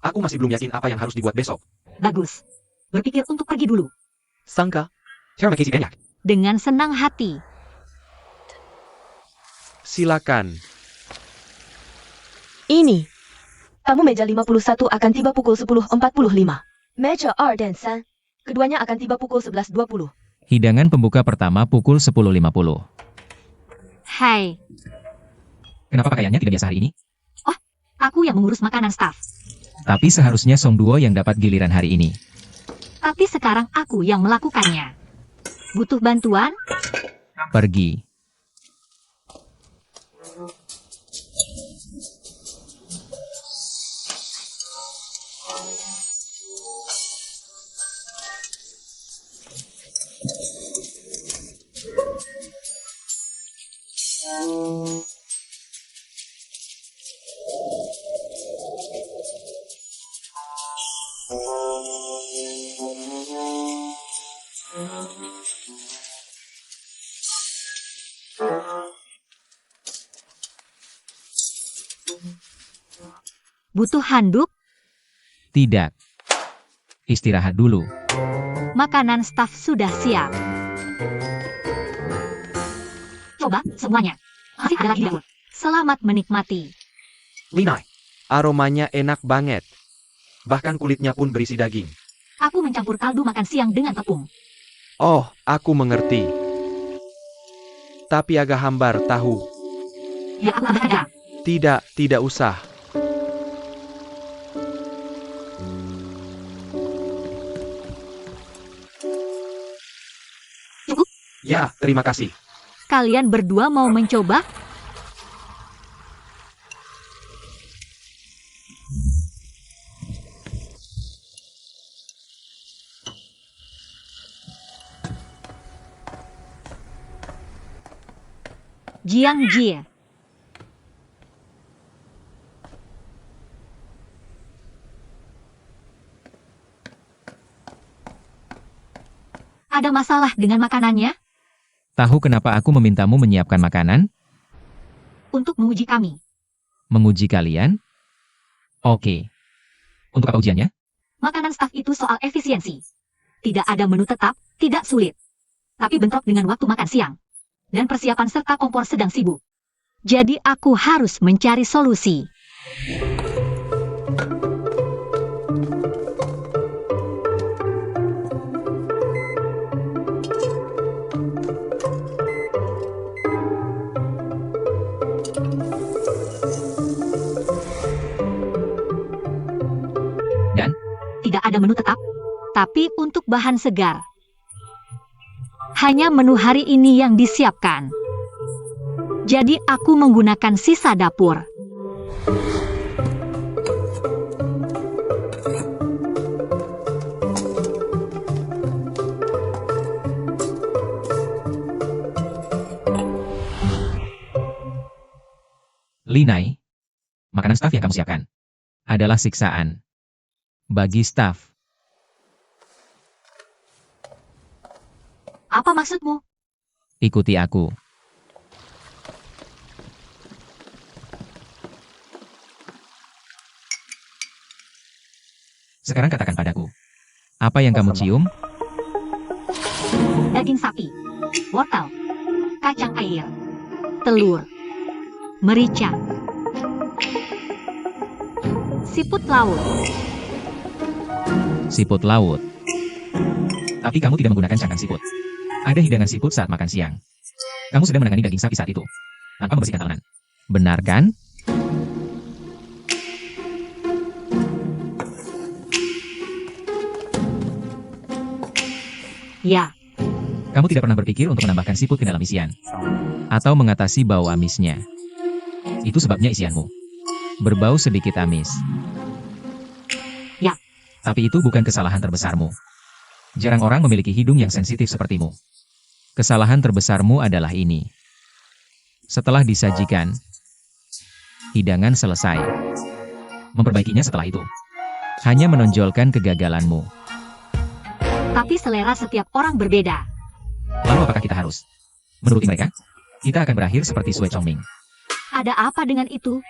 Aku masih belum yakin apa yang harus dibuat besok. Bagus. Berpikir untuk pergi dulu. Sangka. Terima kasih banyak. Dengan senang hati. Silakan. Ini. Tamu meja 51 akan tiba pukul 10.45. Meja 2 dan 3. Keduanya akan tiba pukul 11.20. Hidangan pembuka pertama pukul 10.50. Hai. Kenapa pakaiannya tidak biasa hari ini? Aku yang mengurus makanan staf. Tapi seharusnya Song Duo yang dapat giliran hari ini. Tapi sekarang aku yang melakukannya. Butuh bantuan? Pergi. Butuh handuk? Tidak. Istirahat dulu. Makanan staf sudah siap. Coba semuanya. Masih ada lagi di dapur. Selamat menikmati. Linai, aromanya enak banget. Bahkan kulitnya pun berisi daging. Aku mencampur kaldu makan siang dengan tepung. Oh, aku mengerti. Tapi agak hambar tahu. Ya, aku tambahkan garam. Tidak usah. Cukup? Ya, terima kasih. Kalian berdua mau mencoba? Jiang Jie. Ada masalah dengan makanannya? Tahu kenapa aku memintamu menyiapkan makanan? Untuk menguji kami. Menguji kalian? Oke. Untuk apa ujiannya? Makanan staf itu soal efisiensi. Tidak ada menu tetap, tidak sulit. Tapi bentrok dengan waktu makan siang. Dan persiapan serta kompor sedang sibuk. Jadi aku harus mencari solusi. Dan? Tidak ada menu tetap, tapi untuk bahan segar. Hanya menu hari ini yang disiapkan. Jadi aku menggunakan sisa dapur. Linai, makanan staf yang kamu siapkan adalah siksaan bagi staf. Apa maksudmu? Ikuti aku. Sekarang katakan padaku, apa yang kamu cium? Daging sapi, wortel, kacang air, telur, merica, siput laut. Siput laut. Tapi kamu tidak menggunakan cangkang siput. Ada hidangan siput saat makan siang. Kamu sedang menangani daging sapi saat itu, tanpa membersihkan tangan. Benar kan? Ya, Kamu tidak pernah berpikir untuk menambahkan siput ke dalam isian. Atau mengatasi bau amisnya. Itu sebabnya isianmu berbau sedikit amis. Ya. Tapi itu bukan kesalahan terbesarmu. Jarang orang memiliki hidung yang sensitif sepertimu. Kesalahan terbesarmu adalah ini. Setelah disajikan, hidangan selesai. Memperbaikinya setelah itu hanya menonjolkan kegagalanmu. tapi selera setiap orang berbeda. Lalu apakah kita harus menuruti mereka? Kita akan berakhir seperti Sue Chongming. Ada apa dengan itu?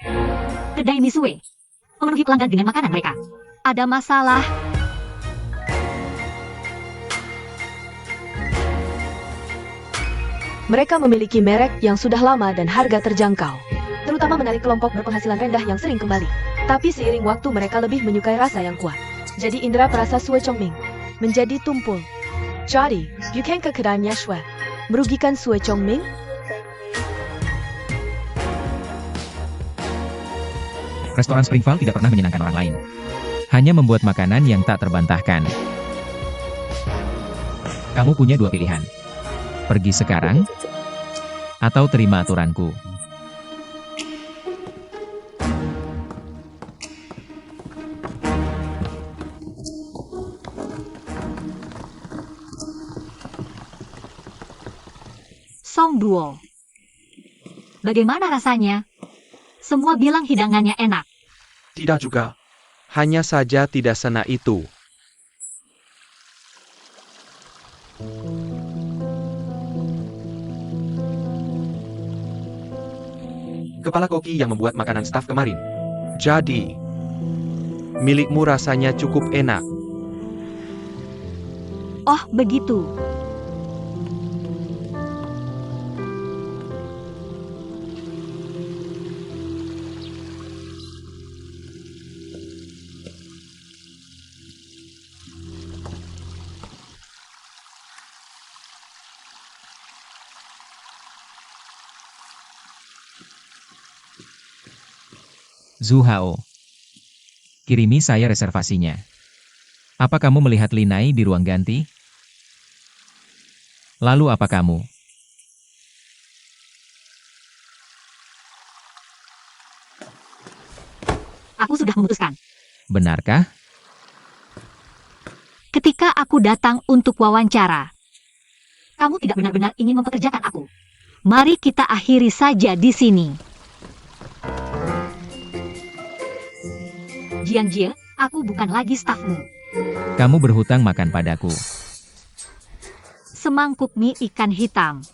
Kedai Misue memenuhi pelanggan dengan makanan mereka. Ada masalah. Mereka memiliki merek yang sudah lama dan harga terjangkau, terutama menarik kelompok berpenghasilan rendah yang sering kembali. Tapi seiring waktu mereka lebih menyukai rasa yang kuat. Jadi indera perasa Sue Chongming menjadi tumpul. Jadi, bukan ke kedainya Sue merugikan Sue Chongming? Restoran Springvale tidak pernah menyenangkan orang lain. Hanya membuat makanan yang tak terbantahkan. Kamu punya dua pilihan. Pergi sekarang, atau terima aturanku. Song Duo. Bagaimana rasanya? Semua bilang hidangannya enak. Tidak juga. Hanya saja tidak sena itu. Kepala koki yang membuat makanan staf kemarin. Jadi, milikmu rasanya cukup enak. Oh, begitu. Zhu Hao. Kirimi saya reservasinya. Apa kamu melihat Linai di ruang ganti? Lalu apa kamu? Aku sudah memutuskan. Benarkah? Ketika aku datang untuk wawancara, kamu tidak benar-benar ingin mempekerjakan aku. Mari kita akhiri saja di sini. Jiang Jie, aku bukan lagi stafmu. Kamu berhutang makan padaku. Semangkuk mie ikan hitam.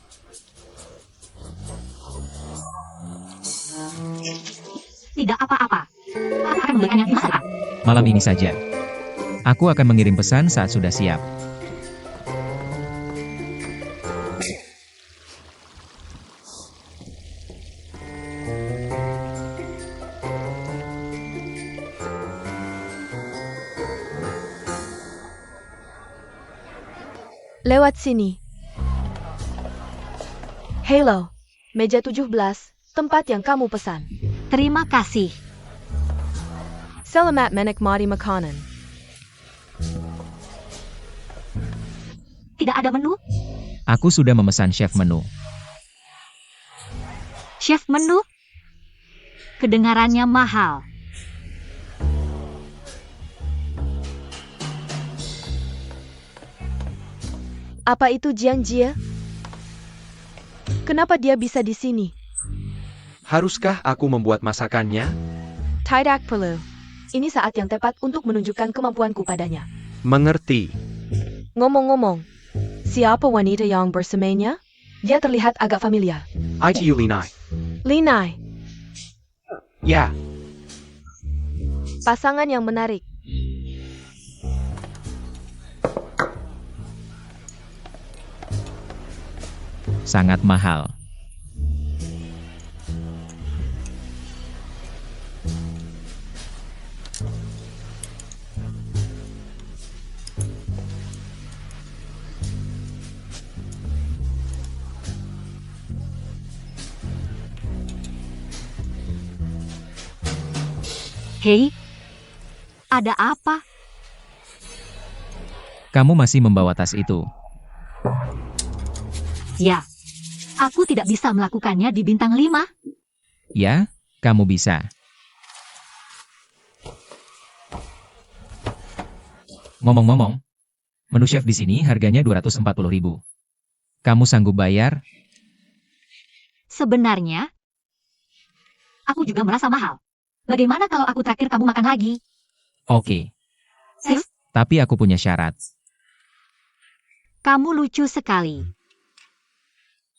Tidak apa-apa. Aku akan membelikannya di masa depan. Malam ini saja. Aku akan mengirim pesan saat sudah siap. Lewat sini. Halo, meja 17, tempat yang kamu pesan. Terima kasih. Selamat menikmati makanan. Tidak ada menu? Aku sudah memesan chef menu. Chef menu? Kedengarannya mahal. Apa itu Jiang Jie? Kenapa dia bisa di sini? Haruskah aku membuat masakannya? Tidak perlu. Ini saat yang tepat untuk menunjukkan kemampuanku padanya. Mengerti. Ngomong-ngomong, siapa wanita yang bersamanya? Dia terlihat agak familiar. ITU Linai. Linai, Ya, pasangan yang menarik. Sangat mahal. Hei, ada apa? Kamu masih membawa tas itu. Ya, aku tidak bisa melakukannya di bintang 5. Ya, kamu bisa. Ngomong-ngomong, menu chef di sini harganya 240.000. Kamu sanggup bayar? Sebenarnya, aku juga merasa mahal. Bagaimana kalau aku traktir kamu makan lagi? Oke, Serius? tapi aku punya syarat. Kamu lucu sekali.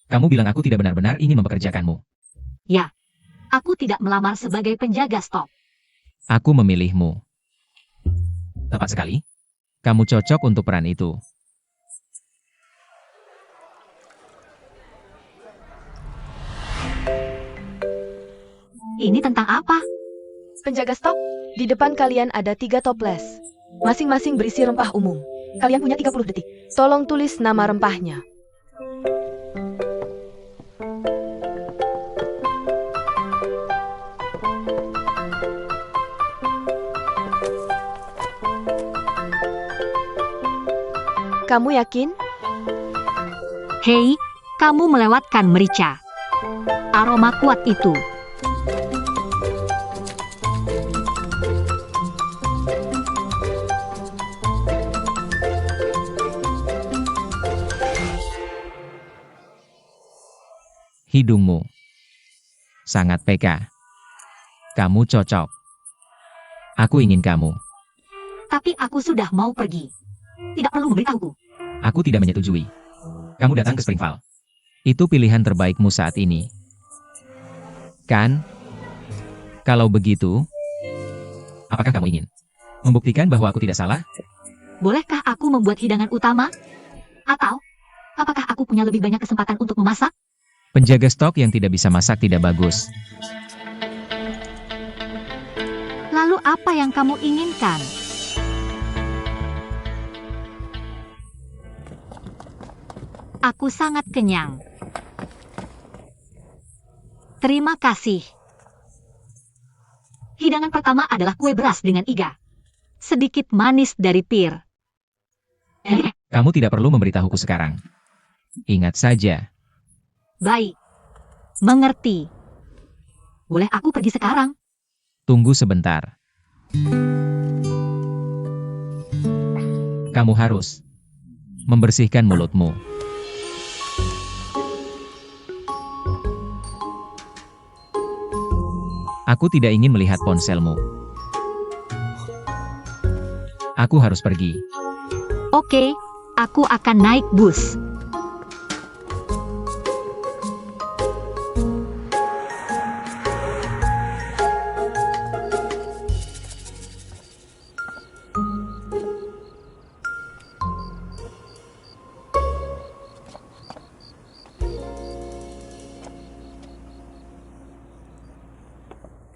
Kamu bilang aku tidak benar-benar ingin mempekerjakanmu. Ya, aku tidak melamar sebagai penjaga stok. Aku memilihmu. Tepat sekali. Kamu cocok untuk peran itu. Ini tentang apa? Penjaga stok, di depan kalian ada 3 toples. Masing-masing berisi rempah umum. Kalian punya 30 detik. Tolong tulis nama rempahnya. Kamu yakin? Hei, kamu melewatkan merica. Aroma kuat itu. Hidungmu. Sangat peka. Kamu cocok. Aku ingin kamu. Tapi aku sudah mau pergi. Tidak perlu memberitahuku. Aku tidak menyetujui. Kamu datang ke Springvale. Itu pilihan terbaikmu saat ini. Kan? Kalau begitu, apakah kamu ingin membuktikan bahwa aku tidak salah? Bolehkah aku membuat hidangan utama? Atau, apakah aku punya lebih banyak kesempatan untuk memasak? Penjaga stok yang tidak bisa masak tidak bagus. Lalu apa yang kamu inginkan? Aku sangat kenyang. Terima kasih. Hidangan pertama adalah kue beras dengan iga. Sedikit manis dari pir. Kamu tidak perlu memberitahuku sekarang. Ingat saja. Baik. Mengerti. Boleh aku pergi sekarang? Tunggu sebentar. Kamu harus membersihkan mulutmu. Aku tidak ingin melihat ponselmu. Aku harus pergi. Oke, aku akan naik bus.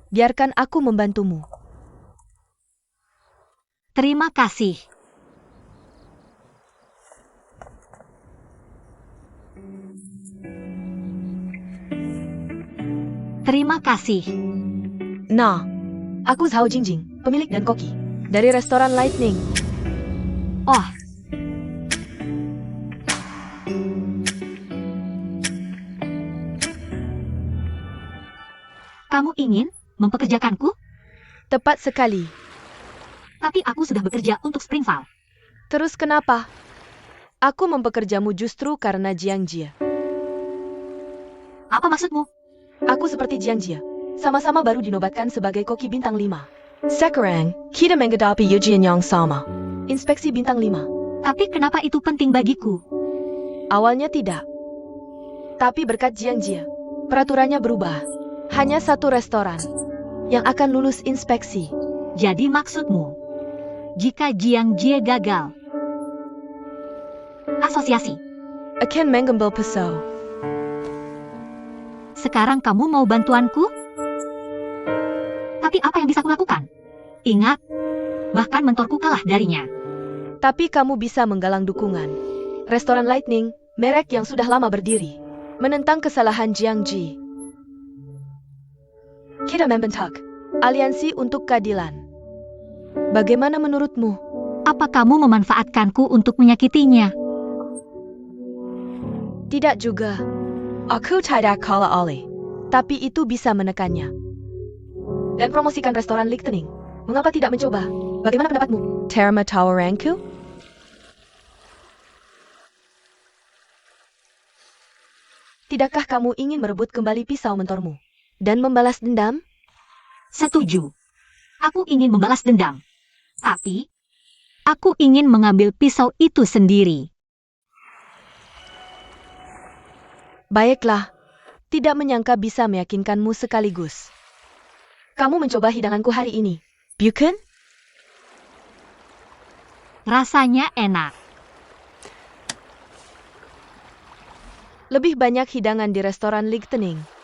Biarkan aku membantumu. Terima kasih. Terima kasih. Nah, aku Zhao Jingjing, pemilik dan koki dari restoran Lightning. Oh, kamu ingin mempekerjakanku? Tepat sekali. Tapi aku sudah bekerja untuk Springvale. Terus kenapa? Aku mempekerjamu justru karena Jiang Jia. Apa maksudmu? Aku seperti Jiang Jia. Sama-sama baru dinobatkan sebagai koki bintang 5. Sekarang, kita menghadapi ujian yang sama. Inspeksi bintang 5. Tapi kenapa itu penting bagiku? Awalnya tidak. Tapi berkat Jiang Jia, peraturannya berubah. Hanya satu restoran yang akan lulus inspeksi. Jadi maksudmu, jika Jiang Jie gagal, asosiasi, Akan mengambil pisau. sekarang kamu mau bantuanku? Tapi apa yang bisa kulakukan? Ingat, bahkan mentorku kalah darinya. Tapi kamu bisa menggalang dukungan. Restoran Lightning, merek yang sudah lama berdiri, menentang kesalahan Jiang Ji. Kita membentuk aliansi untuk keadilan. Bagaimana menurutmu? Apa kamu memanfaatkanku untuk menyakitinya? Tidak juga. Aku tidak kalah oleh. Tapi itu bisa menekannya. Dan promosikan restoran Lightning. Mengapa tidak mencoba? Bagaimana pendapatmu? Terma tawaranku? Tidakkah kamu ingin merebut kembali pisau mentormu? Dan membalas dendam? Setuju. Aku ingin membalas dendam. Tapi, aku ingin mengambil pisau itu sendiri. Baiklah. Tidak menyangka bisa meyakinkanmu sekaligus. Kamu mencoba hidanganku hari ini, bukan? Rasanya enak. Lebih banyak hidangan di restoran Lightning.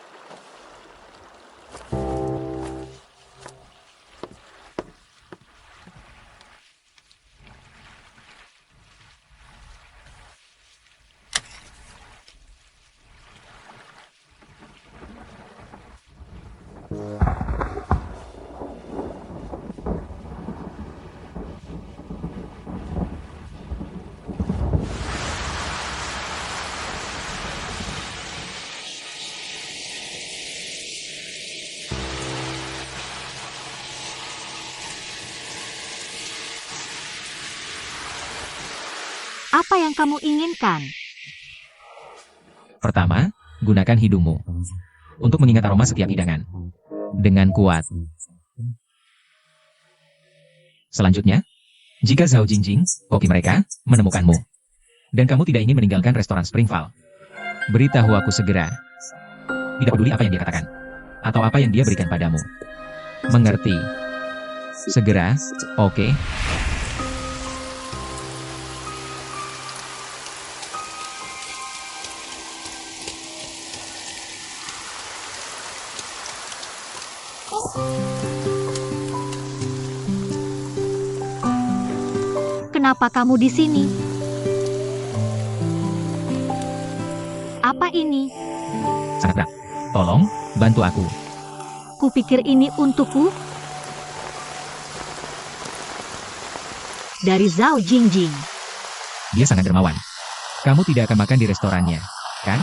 Apa yang kamu inginkan? Pertama, gunakan hidungmu untuk mengingat aroma setiap hidangan dengan kuat. Selanjutnya, jika Zhao Jingjing, koki mereka, menemukanmu, dan kamu tidak ingin meninggalkan restoran Springval, beritahu aku segera. Tidak peduli apa yang dia katakan, atau apa yang dia berikan padamu. Mengerti? Segera, oke? Kenapa kamu di sini? Apa ini? Sangat berat. Tolong, bantu aku. Kupikir ini untukku. Dari Zhao Jingjing. Dia sangat dermawan. Kamu tidak akan makan di restorannya, kan?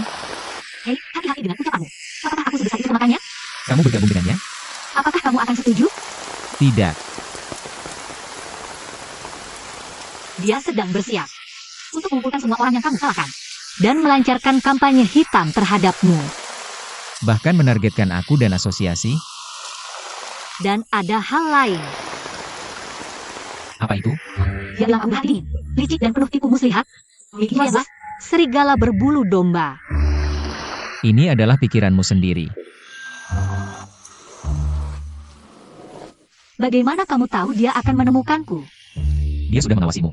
Hei, hati-hati dengan ucapanmu. Apakah aku sebesar itu pemakannya? Kamu bergabung dengannya? Apakah kamu akan setuju? Tidak. Dia sedang bersiap untuk mengumpulkan semua orang yang kamu salahkan dan melancarkan kampanye hitam terhadapmu. Bahkan menargetkan aku dan asosiasi. Dan ada hal lain. Apa itu? Dia bilang kamu hati dingin, licik dan penuh tipu muslihat. Mikirnya adalah serigala berbulu domba. Ini adalah pikiranmu sendiri. Bagaimana kamu tahu dia akan menemukanku? Dia sudah mengawasimu.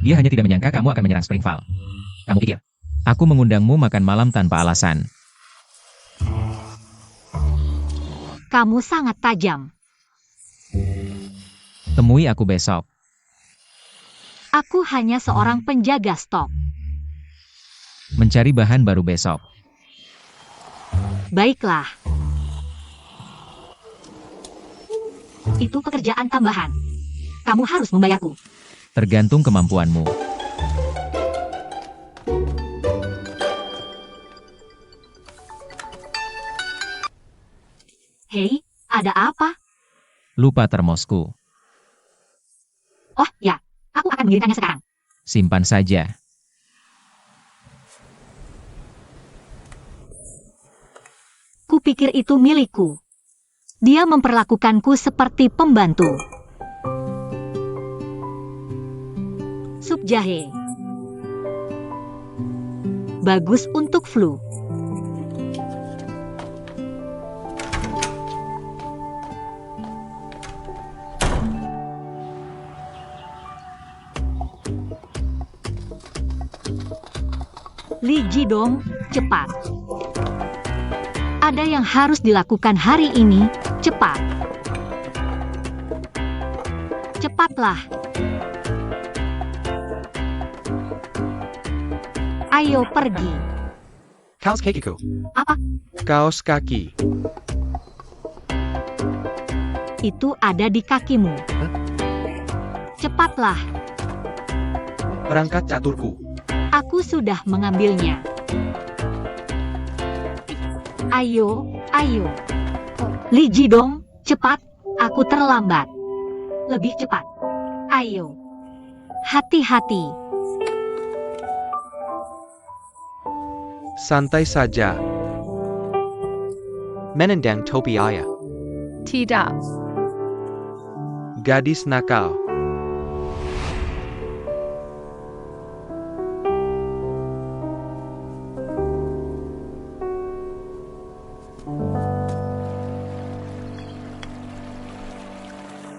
Dia hanya tidak menyangka kamu akan menyerang Springval. Kamu pikir, aku mengundangmu makan malam tanpa alasan. Kamu sangat tajam. Temui aku besok. Aku hanya seorang penjaga stok. Mencari bahan baru besok. Baiklah. Itu pekerjaan tambahan. Kamu harus membayarku. Tergantung kemampuanmu. Hei, ada apa? Lupa termosku. Oh, ya. Aku akan mengirimkannya sekarang. Simpan saja. Kupikir itu milikku. Dia memperlakukanku seperti pembantu. Sup jahe. Bagus untuk flu. Li Jidong, cepat. Ada yang harus dilakukan hari ini, cepat. Cepatlah. Ayo pergi. Kaos kakiku. Apa? Kaos kaki. Itu ada di kakimu. Cepatlah. Perangkat caturku. Aku sudah mengambilnya. Ayo, ayo. Li Jidong, cepat. Aku terlambat. Lebih cepat. Ayo. Hati-hati. Santai saja. Menendang topi ayah. Tidak. Gadis nakal.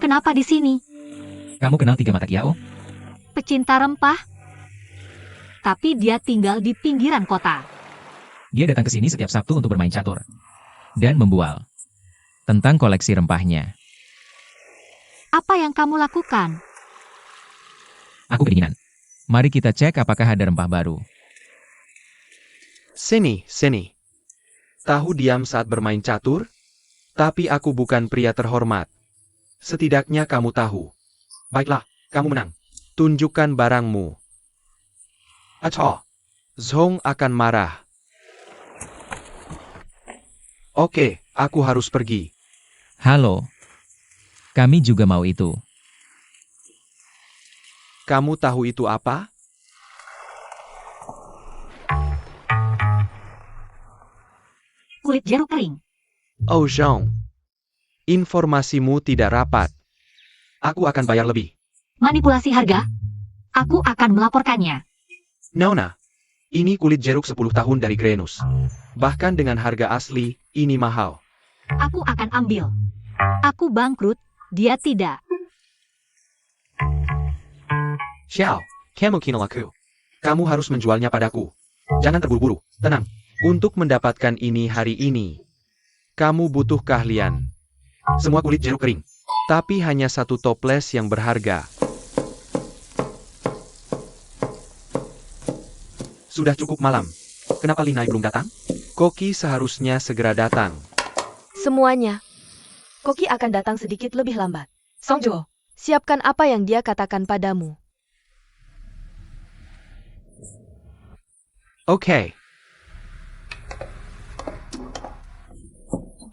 Kenapa di sini? Kamu kenal Tiga Mata Kiao? Pecinta rempah? Tapi dia tinggal di pinggiran kota. Dia datang ke sini setiap Sabtu untuk bermain catur. Dan membual. Tentang koleksi rempahnya. Apa yang kamu lakukan? Aku kedinginan. Mari kita cek apakah ada rempah baru. Sini, sini. Tahu diam saat bermain catur? Tapi aku bukan pria terhormat. Setidaknya kamu tahu. Baiklah, kamu menang. Tunjukkan barangmu. Aco. Zhong akan marah. Oke, aku harus pergi. Halo. Kami juga mau itu. Kamu tahu itu apa? kulit jeruk kering. Oh Zhong, informasimu tidak rapat. Aku akan bayar lebih. Manipulasi harga? Aku akan melaporkannya. Nona, ini kulit jeruk 10 tahun dari Grenus. Bahkan dengan harga asli, ini mahal. Aku akan ambil. Aku bangkrut, dia tidak. Xiao, kamu kinal aku. Kamu harus menjualnya padaku. Jangan terburu-buru, tenang. Untuk mendapatkan ini hari ini, kamu butuh keahlian. Semua kulit jeruk kering. Tapi hanya satu toples yang berharga. Sudah cukup malam. Kenapa Linai belum datang? Koki seharusnya segera datang. Semuanya. Koki akan datang sedikit lebih lambat. Songjo, siapkan apa yang dia katakan padamu. Oke.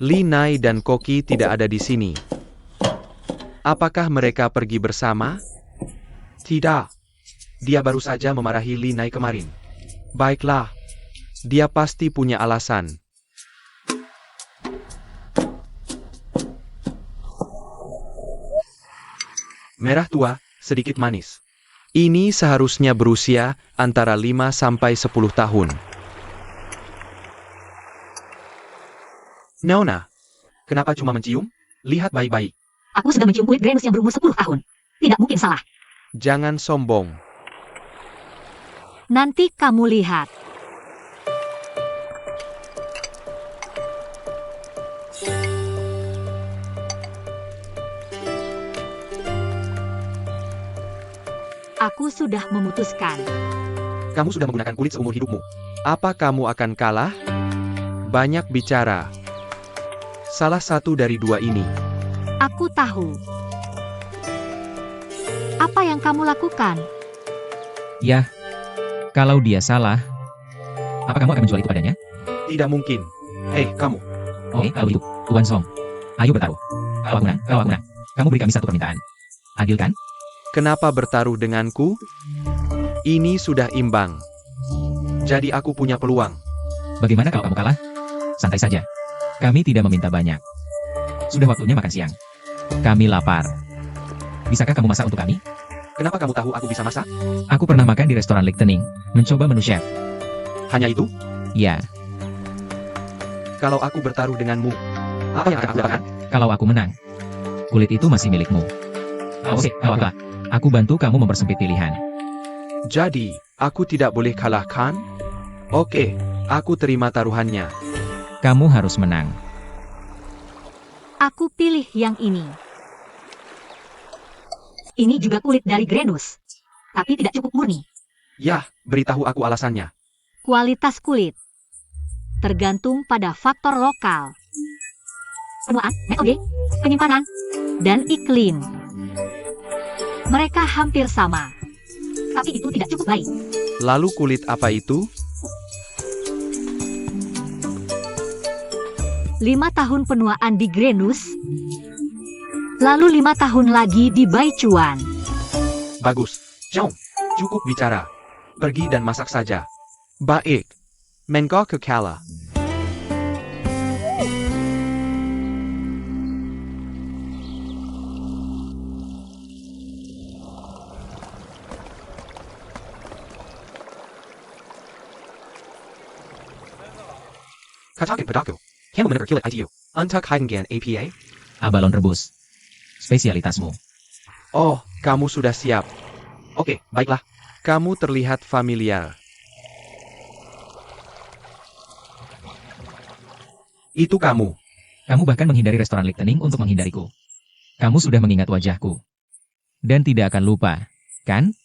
Linai dan Koki tidak ada di sini. Apakah mereka pergi bersama? Tidak. Dia baru saja memarahi Linai kemarin. Baiklah. Dia pasti punya alasan. Merah tua, sedikit manis. Ini seharusnya berusia antara 5 sampai 10 tahun. Nona, kenapa cuma mencium? Lihat baik-baik. Aku sudah mencium kulit Grenus yang berumur 10 tahun. Tidak mungkin salah. Jangan sombong. Nanti kamu lihat. Aku sudah memutuskan. Kamu sudah menggunakan kulit seumur hidupmu. Apa kamu akan kalah? Banyak bicara. Salah satu dari dua ini. Aku tahu. Apa yang kamu lakukan? Ya, kalau dia salah, apa kamu akan menjual itu padanya? Tidak mungkin. Hei, kamu. Oke, kalau itu, Tuan Song. Ayo bertaruh. Kalau aku menang. Kamu beri kami satu permintaan. Adil kan? Kenapa bertaruh denganku? Ini sudah imbang. Jadi aku punya peluang. Bagaimana kalau kamu kalah? Santai saja. Kami tidak meminta banyak. Sudah waktunya makan siang. Kami lapar. Bisakah kamu masak untuk kami? Kenapa kamu tahu aku bisa masak? Aku pernah makan di restoran Lichtenning, mencoba menu chef. Hanya itu? Ya, Kalau aku bertaruh denganmu, apa yang akan aku dapatkan? kalau aku menang, kulit itu masih milikmu. Oke, kalau aku kalah, aku bantu kamu mempersempit pilihan. Jadi, aku tidak boleh kalahkan? Oke, aku terima taruhannya. Kamu harus menang. Aku pilih yang ini. Ini juga kulit dari Grenus. Tapi tidak cukup murni. Yah, beritahu aku alasannya. Kualitas kulit tergantung pada faktor lokal. Penuaan, metode, penyimpanan, dan iklim. Mereka hampir sama. Tapi itu tidak cukup baik. Lalu kulit apa itu? 5 tahun penuaan di Grenus. Lalu 5 tahun lagi di Baichuan. Bagus. Jom, cukup bicara. Pergi dan masak saja. Baik. Mengo ke kalah. Katakan padaku. Kamu benar kilit ITU. Untuk Heidengan APA? Abalon rebus. Spesialitasmu. Oh, kamu sudah siap. Oke, baiklah. Kamu terlihat familiar. Itu kamu. Kamu bahkan menghindari restoran Lichtenning untuk menghindariku. Kamu sudah mengingat wajahku. Dan tidak akan lupa, kan?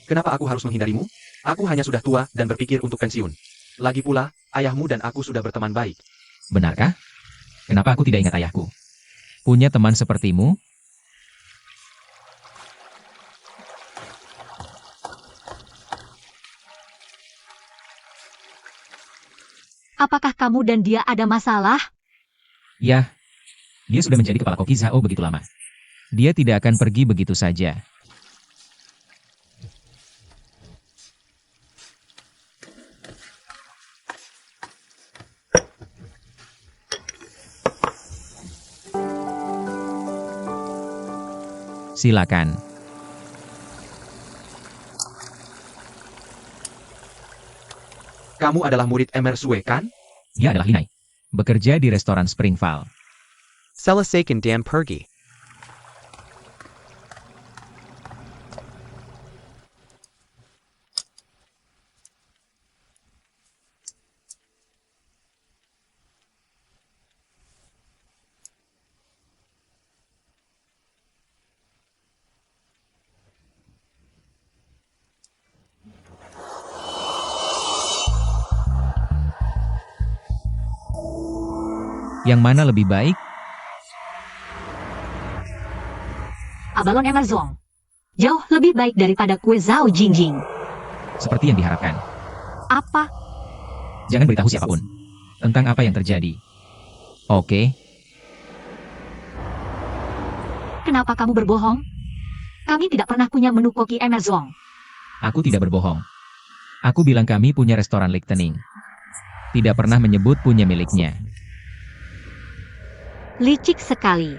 Kenapa aku harus menghindarimu? Aku hanya sudah tua dan berpikir untuk pensiun. Lagi pula, ayahmu dan aku sudah berteman baik. Benarkah? Kenapa aku tidak ingat ayahku? Punya teman sepertimu? Apakah kamu dan dia ada masalah? Ya, dia sudah menjadi kepala koki Zhao begitu lama. Dia tidak akan pergi begitu saja. Silakan. Kamu adalah murid Emersue, kan? Dia adalah Linai. Bekerja di restoran Springvale. Selasaken dan pergi. Yang mana lebih baik? Abalon Emerzong. Jauh lebih baik daripada kue Zhao Jingjing. Seperti yang diharapkan. Apa? Jangan beritahu siapapun tentang apa yang terjadi. Oke? Kenapa kamu berbohong? Kami tidak pernah punya menu koki Emerzong. Aku tidak berbohong. Aku bilang kami punya restoran Lichtening. Tidak pernah menyebut punya miliknya. Licik sekali.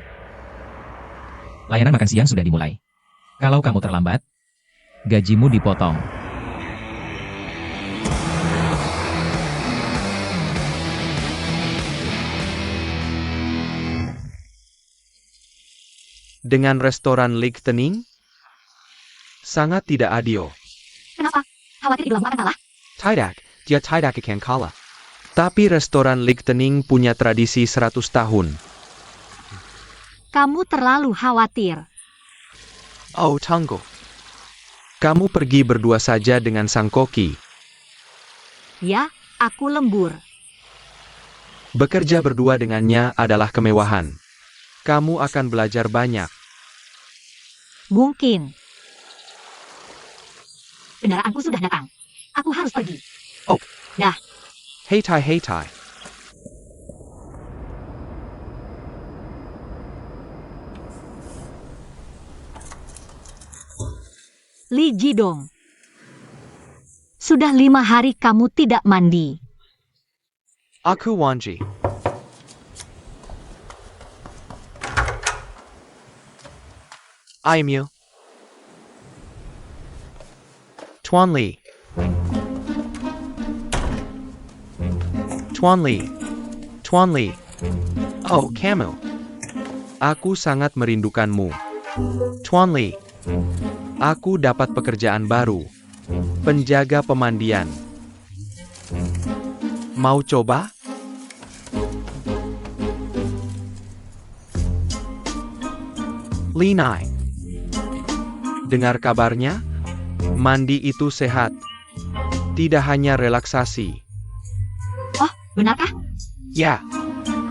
Layanan makan siang sudah dimulai. Kalau kamu terlambat, gajimu dipotong. Dengan restoran Lichtening? Sangat tidak adil. Kenapa? Khawatir idolamu akan kalah? Tidak, dia tidak akan kalah. Tapi restoran Lichtening punya tradisi 100 tahun. Kamu terlalu khawatir. Oh, tunggu. Kamu pergi berdua saja dengan sang koki. Ya, aku lembur. Bekerja berdua dengannya adalah kemewahan. Kamu akan belajar banyak. Mungkin. Kendaraanku sudah datang. Aku harus pergi. Oh. Dah. Hei Tai, hei Tai. Li Jidong. Sudah 5 hari kamu tidak mandi. Aku Wanji. I'm you. Tuan Li. Tuan Li. Tuan Li. Oh, kamu. Aku sangat merindukanmu. Tuan Li. Aku dapat pekerjaan baru. Penjaga pemandian. Mau coba? Linai. Dengar kabarnya? Mandi itu sehat. Tidak hanya relaksasi. Oh, benarkah? Ya.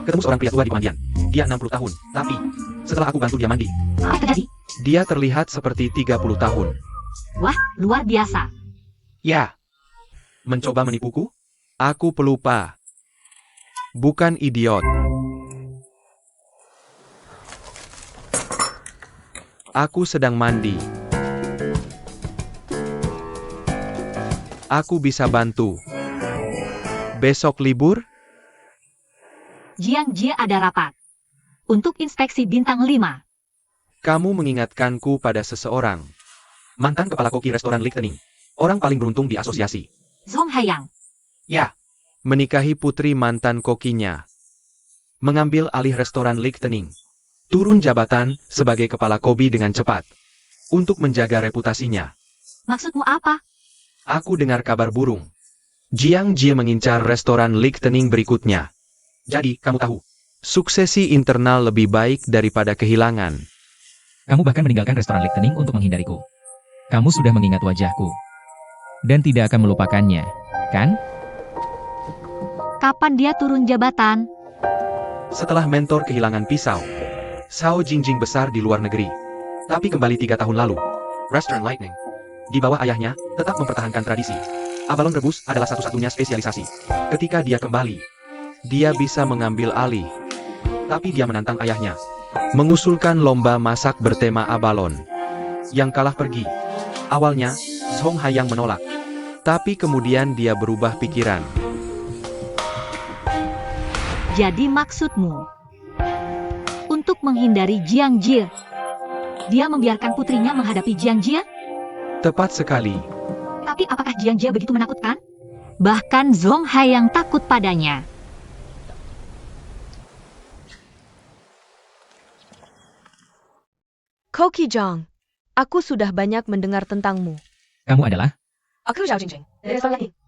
Ketemu seorang pria tua di pemandian. Dia 60 tahun. Tapi, setelah aku bantu dia mandi, Apa yang terjadi? dia terlihat seperti 30 tahun. Wah, luar biasa. Ya. Mencoba menipuku? Aku pelupa. Bukan idiot. Aku sedang mandi. Aku bisa bantu. Besok libur? Jiang Jie ada rapat. Untuk inspeksi bintang 5. Kamu mengingatkanku pada seseorang. Mantan kepala koki restoran Lichtening. Orang paling beruntung di asosiasi. Zhong Haiyang. Ya. Menikahi putri mantan kokinya. Mengambil alih restoran Lichtening. Turun jabatan sebagai kepala kobi dengan cepat. Untuk menjaga reputasinya. Maksudmu apa? Aku dengar kabar burung. Jiang Jie mengincar restoran Lichtening berikutnya. Jadi, kamu tahu. Suksesi internal lebih baik daripada kehilangan. Kamu bahkan meninggalkan restoran Lichtening untuk menghindariku. Kamu sudah mengingat wajahku. Dan tidak akan melupakannya, kan? Kapan dia turun jabatan? Setelah mentor kehilangan pisau. Zhao Jingjing besar di luar negeri. Tapi kembali 3 tahun lalu. Restaurant Lightning. Di bawah ayahnya, tetap mempertahankan tradisi. Abalon rebus adalah satu-satunya spesialisasi. Ketika dia kembali, dia bisa mengambil alih. Tapi dia menantang ayahnya. Mengusulkan lomba masak bertema abalon. Yang kalah pergi. Awalnya, Zhong Haiyang menolak. Tapi kemudian dia berubah pikiran. Jadi maksudmu? Untuk menghindari Jiang Jie. Dia membiarkan putrinya menghadapi Jiang Jia? Tepat sekali. Tapi apakah Jiang Jia begitu menakutkan? Bahkan Zhong Hai yang takut padanya. Koki Jong, aku sudah banyak mendengar tentangmu. Kamu adalah? Aku Zhao Jingjing, dari restoran ini.